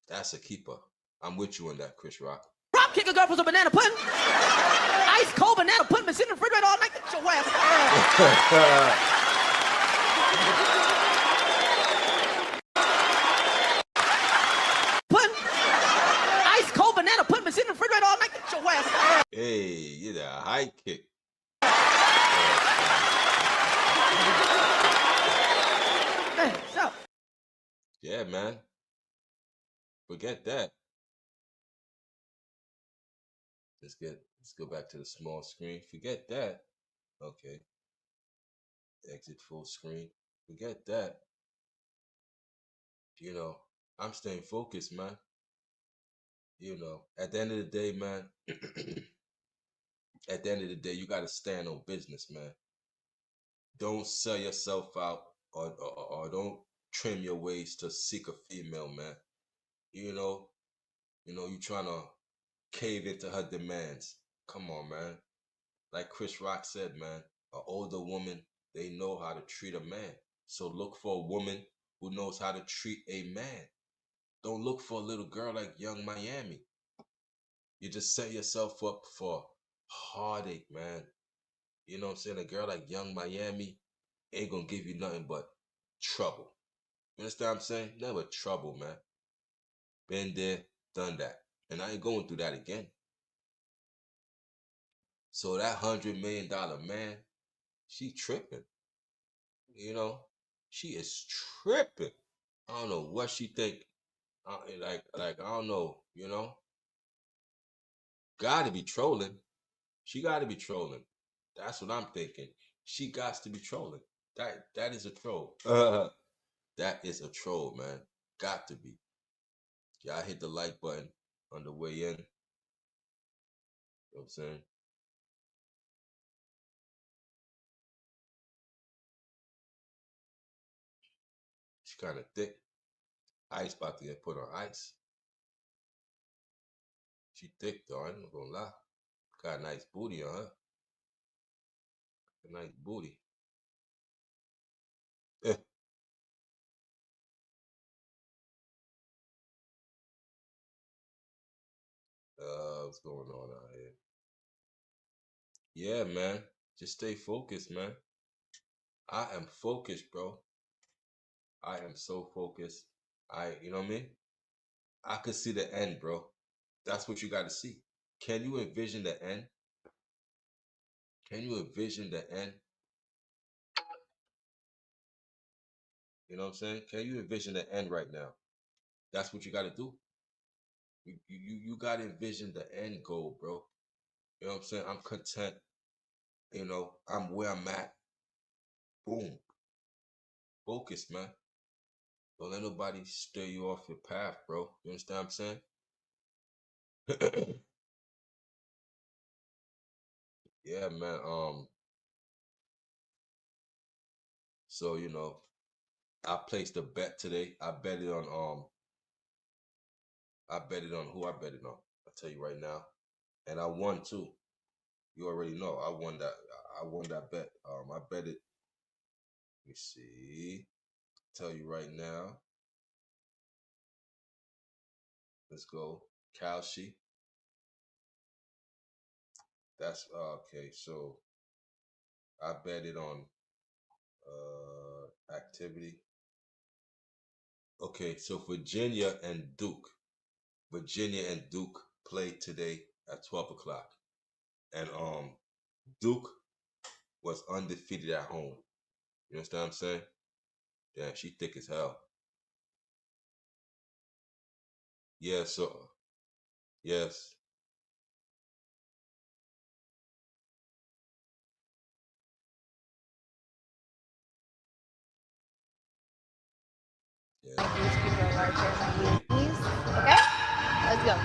that's a keeper. I'm with you on that, Chris Rock. Drop kick a girl for some banana pudding. Ice cold banana pudding been sitting in the refrigerator all night. Get your ass. Pudding. Ice cold banana pudding been sitting in the refrigerator all night. Get your ass. Hey, you got a high kick. Hey, so. Yeah, man. Forget that. Let's go back to the small screen. Forget that. Okay. Exit full screen. Forget that. You know, I'm staying focused, man. You know, at the end of the day, man, at the end of the day, you got to stand on business, man. Don't sell yourself out or don't trim your ways to seek a female, man. You know, you trying to cave into her demands. Come on, man. Like Chris Rock said, man, an older woman, they know how to treat a man. So look for a woman who knows how to treat a man. Don't look for a little girl like Young Miami. You just set yourself up for heartache, man. You know what I'm saying? A girl like Young Miami ain't gonna give you nothing but trouble. You understand what I'm saying? Never trouble, man. Been there, done that. And I ain't going through that again. So that $100 million man, she tripping. You know, she is tripping. I don't know what she think. Like I don't know. You know, gotta be trolling. She gotta be trolling. That's what I'm thinking. She got to be trolling. That is a troll. That is a troll, man. Got to be. Y'all hit the like button on the way in. You know what I'm saying? She kind of thick. Ice about to get put on ice. She thick though, I ain't gonna lie. Got a nice booty on her. A nice booty. What's going on out here? Yeah, man. Just stay focused, man. I am focused, bro. I am so focused. You know what I mean? I could see the end, bro. That's what you got to see. Can you envision the end? Can you envision the end? You know what I'm saying? Can you envision the end right now? That's what you got to do. You got to envision the end goal, bro. You know what I'm saying? I'm content. You know, I'm where I'm at. Boom. Focus, man. Don't let nobody steer you off your path, bro. You understand what I'm saying? Yeah, man. So I placed a bet today. I bet it on who I bet it on. I'll tell you right now. And I won too. You already know. I won that bet. I bet it. Let me see. Tell you right now. Let's go. Kalshi. That's okay. So I bet it on activity. Okay, so Virginia and Duke. Virginia and Duke play today at 12 o'clock. And Duke was undefeated at home. You understand what I'm saying? Yeah, she thick as hell. Yeah, so yes. Yeah. Like these people are larger than my knees. Okay? Let's go.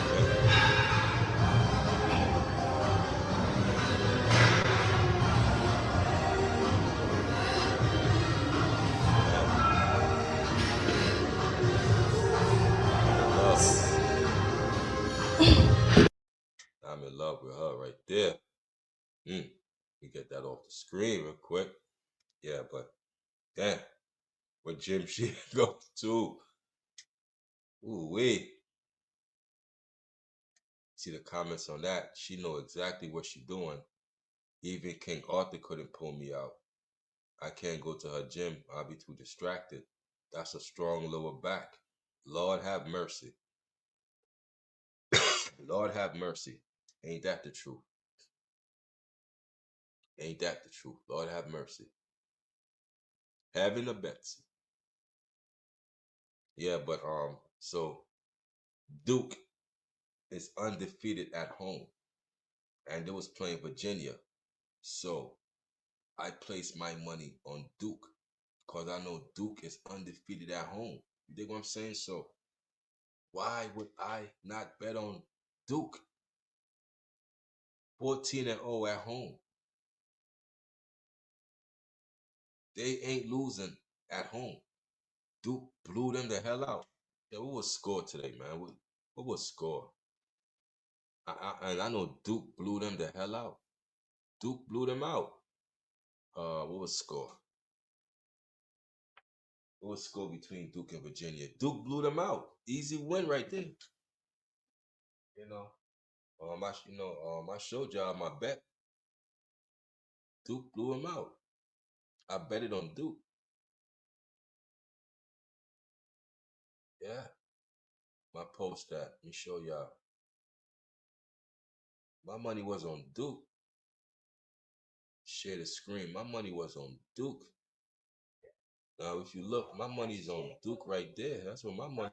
Okay. Yeah. I'm in love. I'm in love with her right there. Mm. We get that off the screen real quick. Yeah, but damn, what gym she goes to? Ooh wee. See the comments on that? She know exactly what she doing. Even King Arthur couldn't pull me out. I can't go to her gym. I'll be too distracted. That's a strong lower back. Lord have mercy. Lord have mercy. Ain't that the truth? Ain't that the truth? Lord have mercy. Having a Betsy. Yeah, but so Duke is undefeated at home, and they was playing Virginia. So I placed my money on Duke because I know Duke is undefeated at home. You dig what I'm saying? So why would I not bet on Duke? 14-0 at home. They ain't losing at home. Duke blew them the hell out. Yeah, what was score today, man? What was score? And I know Duke blew them the hell out. Duke blew them out. What was score? What was score between Duke and Virginia? Duke blew them out. Easy win right there. You know, I showed y'all my bet. Duke blew him out. I bet it on Duke. Yeah, my post that. Let me show y'all. My money was on Duke. Share the screen. My money was on Duke. Now, if you look, my money's on Duke right there. That's where my money.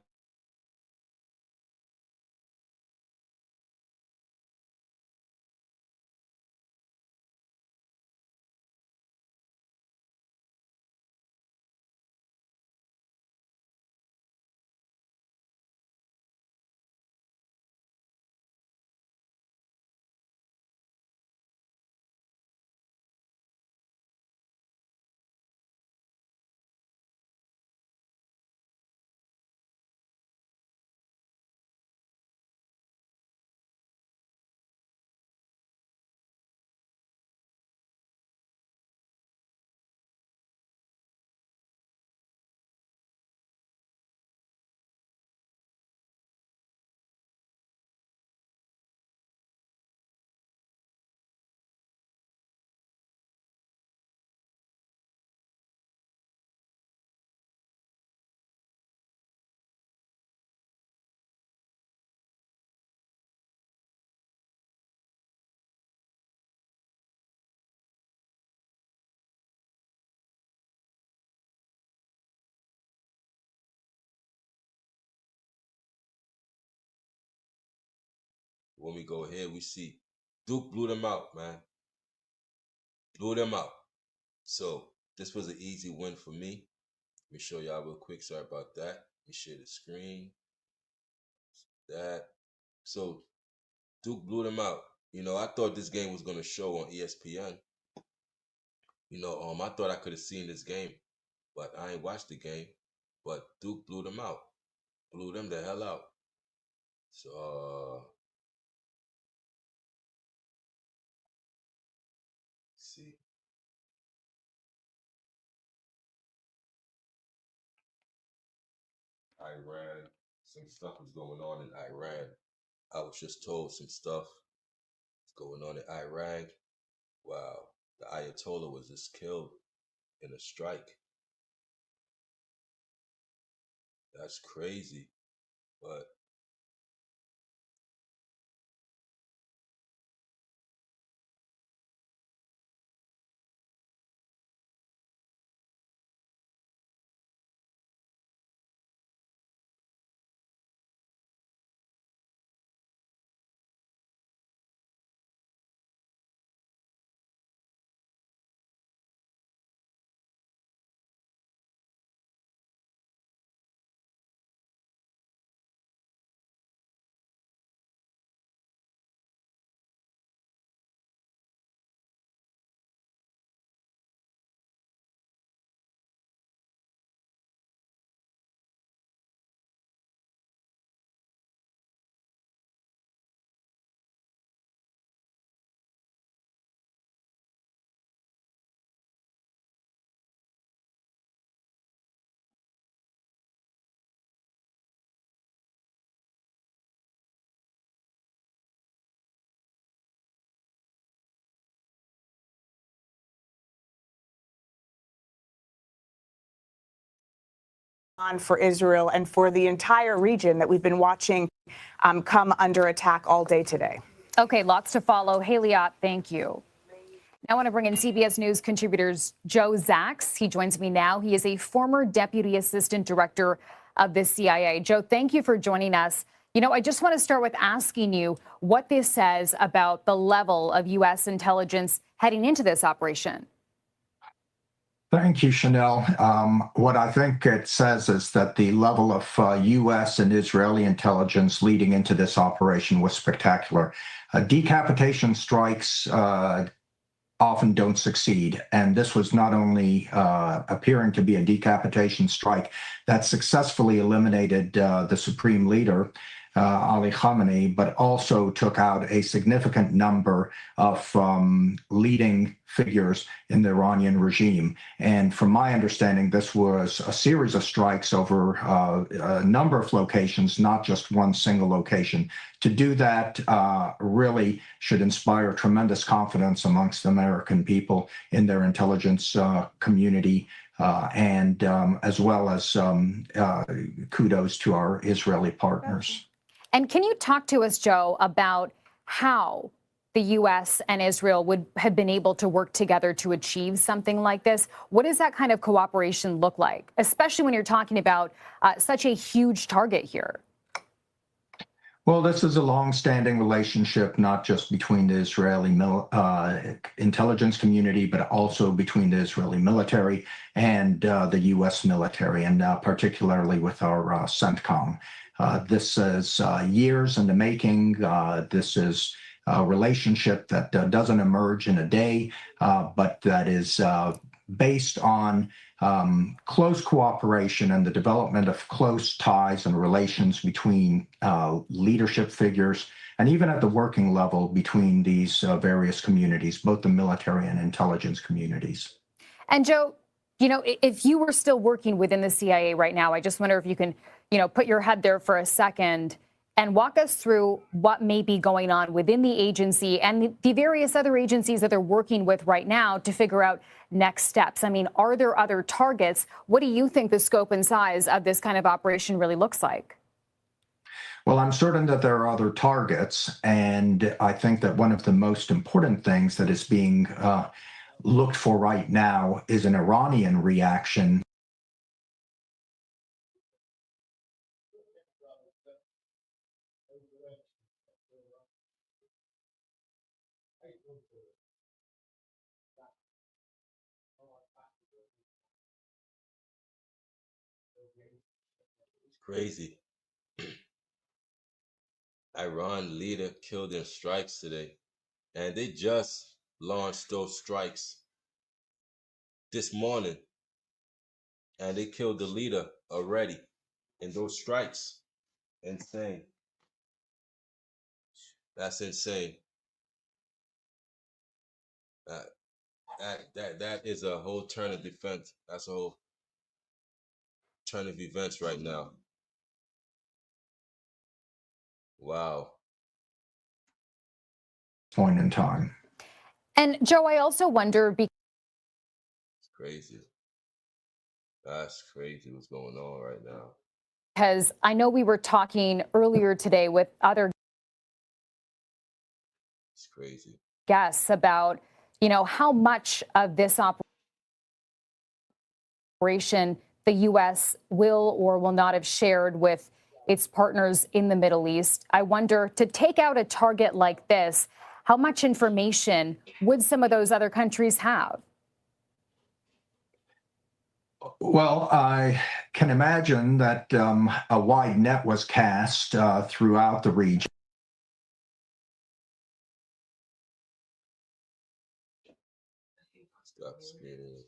When we go ahead, we see Duke blew them out, man. Blew them out. So this was an easy win for me. Let me show y'all real quick. Sorry about that. Let me share the screen. That. So Duke blew them out. I thought this game was gonna show on ESPN. I thought I could have seen this game, but I ain't watched the game. But Duke blew them out. Blew them the hell out. So see. Iran. Some stuff was going on in Iran. I was just told some stuff is going on in Iran. Wow. The Ayatollah was just killed in a strike. That's crazy. But on for Israel and for the entire region that we've been watching come under attack all day today. Okay, lots to follow. Haley Ott, thank you. Now I want to bring in CBS News contributors Joe Zacks. He joins me now. He is a former deputy assistant director of the CIA. Joe, thank you for joining us. You know, I just want to start with asking you what this says about the level of U.S. intelligence heading into this operation. Thank you, Chanel. What I think it says is that the level of U.S. and Israeli intelligence leading into this operation was spectacular. Decapitation strikes often don't succeed. And this was not only appearing to be a decapitation strike that successfully eliminated the supreme leader, Ali Khamenei, but also took out a significant number of leading figures in the Iranian regime. And from my understanding, this was a series of strikes over a number of locations, not just one single location. To do that really should inspire tremendous confidence amongst the American people in their intelligence community, and as well as kudos to our Israeli partners. And can you talk to us, Joe, about how the U.S. and Israel would have been able to work together to achieve something like this? What does that kind of cooperation look like, especially when you're talking about such a huge target here? Well, this is a long-standing relationship, not just between the Israeli intelligence community, but also between the Israeli military and the U.S. military, and particularly with our CENTCOM. This is years in the making. This is a relationship that doesn't emerge in a day, but that is based on close cooperation and the development of close ties and relations between leadership figures, and even at the working level between these various communities, both the military and intelligence communities. And Joe, you know, if you were still working within the CIA right now, I just wonder if you can, you know, put your head there for a second and walk us through what may be going on within the agency and the various other agencies that they're working with right now to figure out next steps. I mean, are there other targets? What do you think the scope and size of this kind of operation really looks like? Well, I'm certain that there are other targets, and I think that one of the most important things that is being looked for right now is an Iranian reaction. It's crazy. Iran leader killed in strikes today, and they just launched those strikes this morning, and they killed the leader already in those strikes. Insane. That's insane. That is a whole turn of defense. That's a whole turn of events right now. Wow. Point in time. And Joe, I also wonder It's crazy. That's crazy what's going on right now. because I know we were talking earlier today with other It's crazy. guests about, you know, how much of this operation the U.S. will or will not have shared with its partners in the Middle East. I wonder, to take out a target like this, how much information would some of those other countries have? Well, I can imagine that a wide net was cast throughout the region. Stop skating.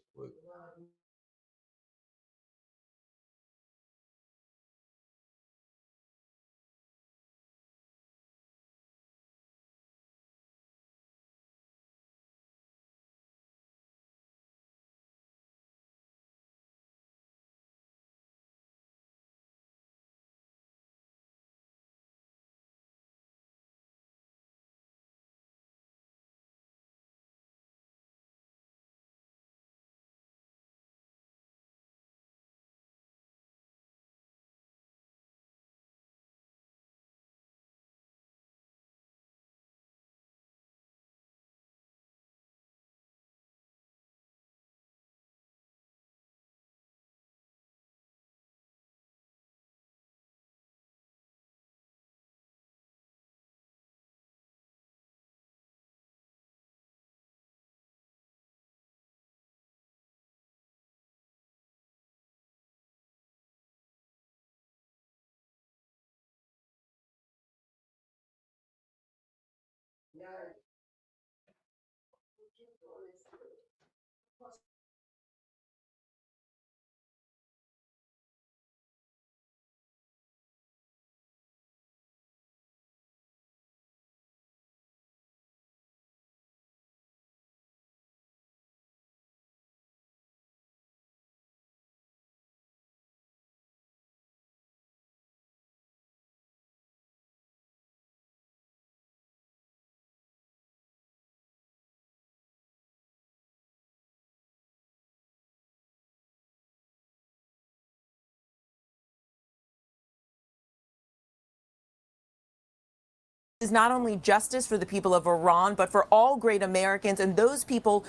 Is not only justice for the people of Iran, but for all great Americans and those people.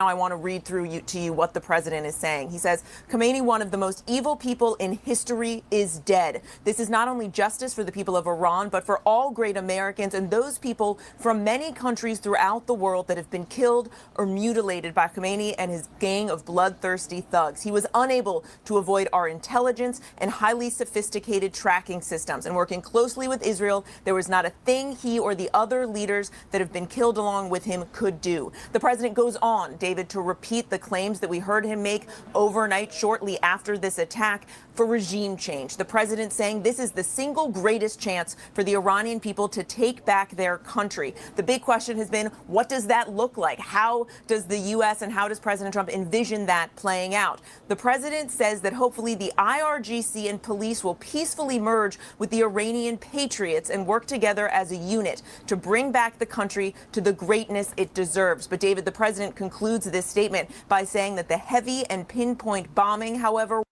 Now I want to read to you what the president is saying. He says, Khomeini, one of the most evil people in history, is dead. This is not only justice for the people of Iran, but for all great Americans and those people from many countries throughout the world that have been killed or mutilated by Khomeini and his gang of bloodthirsty thugs. He was unable to avoid our intelligence and highly sophisticated tracking systems. And working closely with Israel, there was not a thing he or the other leaders that have been killed along with him could do. The president goes on, David, to repeat the claims that we heard him make overnight shortly after this attack for regime change. The president saying this is the single greatest chance for the Iranian people to take back their country. The big question has been, what does that look like? How does the U.S. and how does President Trump envision that playing out? The president says that hopefully the IRGC and police will peacefully merge with the Iranian patriots and work together as a unit to bring back the country to the greatness it deserves. But David, the president concludes this statement by saying that the heavy and pinpoint bombing, however,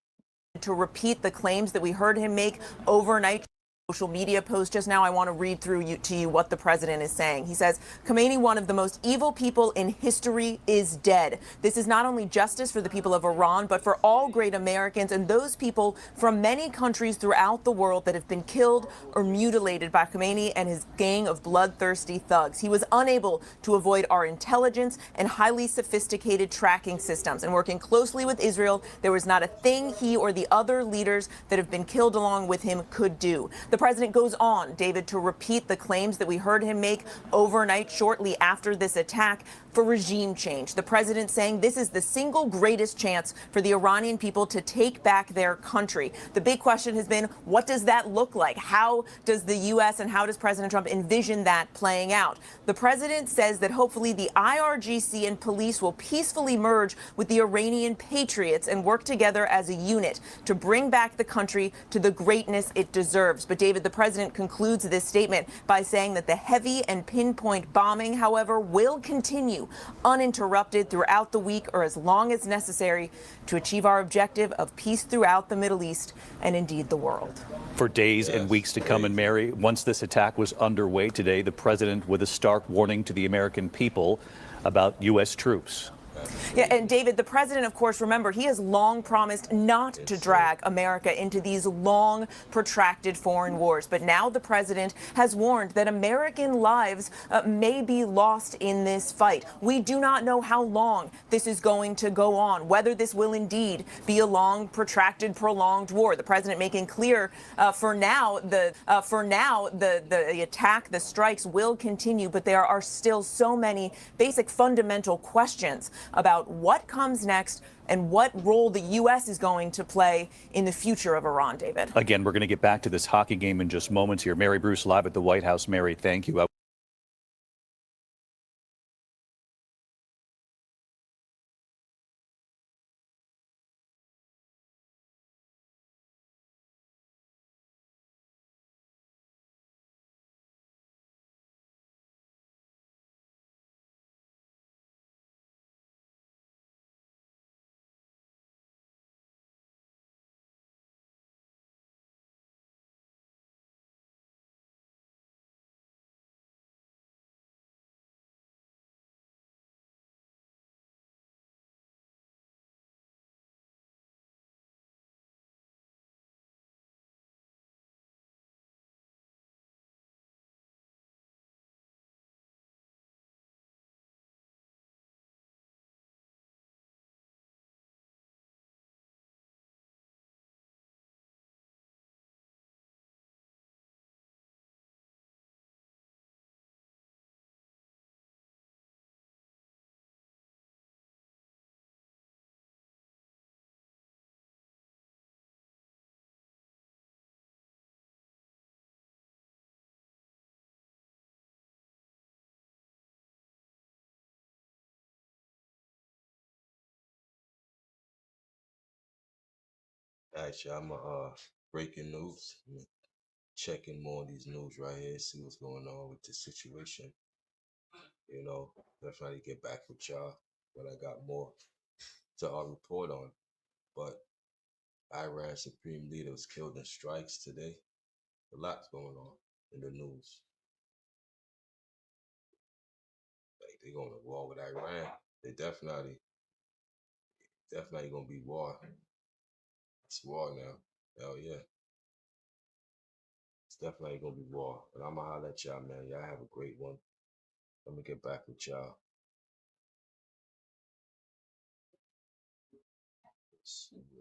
to repeat the claims that we heard him make overnight. Social media post just now, I want to read to you what the president is saying. He says, Khomeini, one of the most evil people in history, is dead. This is not only justice for the people of Iran, but for all great Americans and those people from many countries throughout the world that have been killed or mutilated by Khomeini and his gang of bloodthirsty thugs. He was unable to avoid our intelligence and highly sophisticated tracking systems. And working closely with Israel, there was not a thing he or the other leaders that have been killed along with him could do. The president goes on, David, to repeat the claims that we heard him make overnight shortly after this attack for regime change. The president saying this is the single greatest chance for the Iranian people to take back their country. The big question has been, what does that look like? How does the U.S. and how does President Trump envision that playing out? The president says that hopefully the IRGC and police will peacefully merge with the Iranian patriots and work together as a unit to bring back the country to the greatness it deserves. But David, the president concludes this statement by saying that the heavy and pinpoint bombing, however, will continue uninterrupted throughout the week or as long as necessary to achieve our objective of peace throughout the Middle East and indeed the world. For days and weeks to come, and Mary, once this attack was underway today, the president with a stark warning to the American people about U.S. troops. Yeah, and David, the president, of course, remember, he has long promised not to drag America into these long, protracted foreign wars. But now the president has warned that American lives may be lost in this fight. We do not know how long this is going to go on, whether this will indeed be a long, protracted, prolonged war. The president making clear for now the attack, the strikes will continue, but there are still so many basic fundamental questions about what comes next and what role the U.S. is going to play in the future of Iran, David. Again, we're going to get back to this hockey game in just moments here. Mary Bruce live at the White House. Mary, thank you. Actually, I'm breaking news. I'm checking more of these news right here, see what's going on with the situation. You know, definitely get back with y'all when I got more to report on. But Iran Supreme Leader was killed in strikes today. A lot's going on in the news. Like they going to war with Iran. They definitely gonna be war. It's war now. Hell yeah. It's definitely gonna be war. But I'm gonna holler at y'all, man. Y'all have a great one. Let me get back with y'all. Let's see.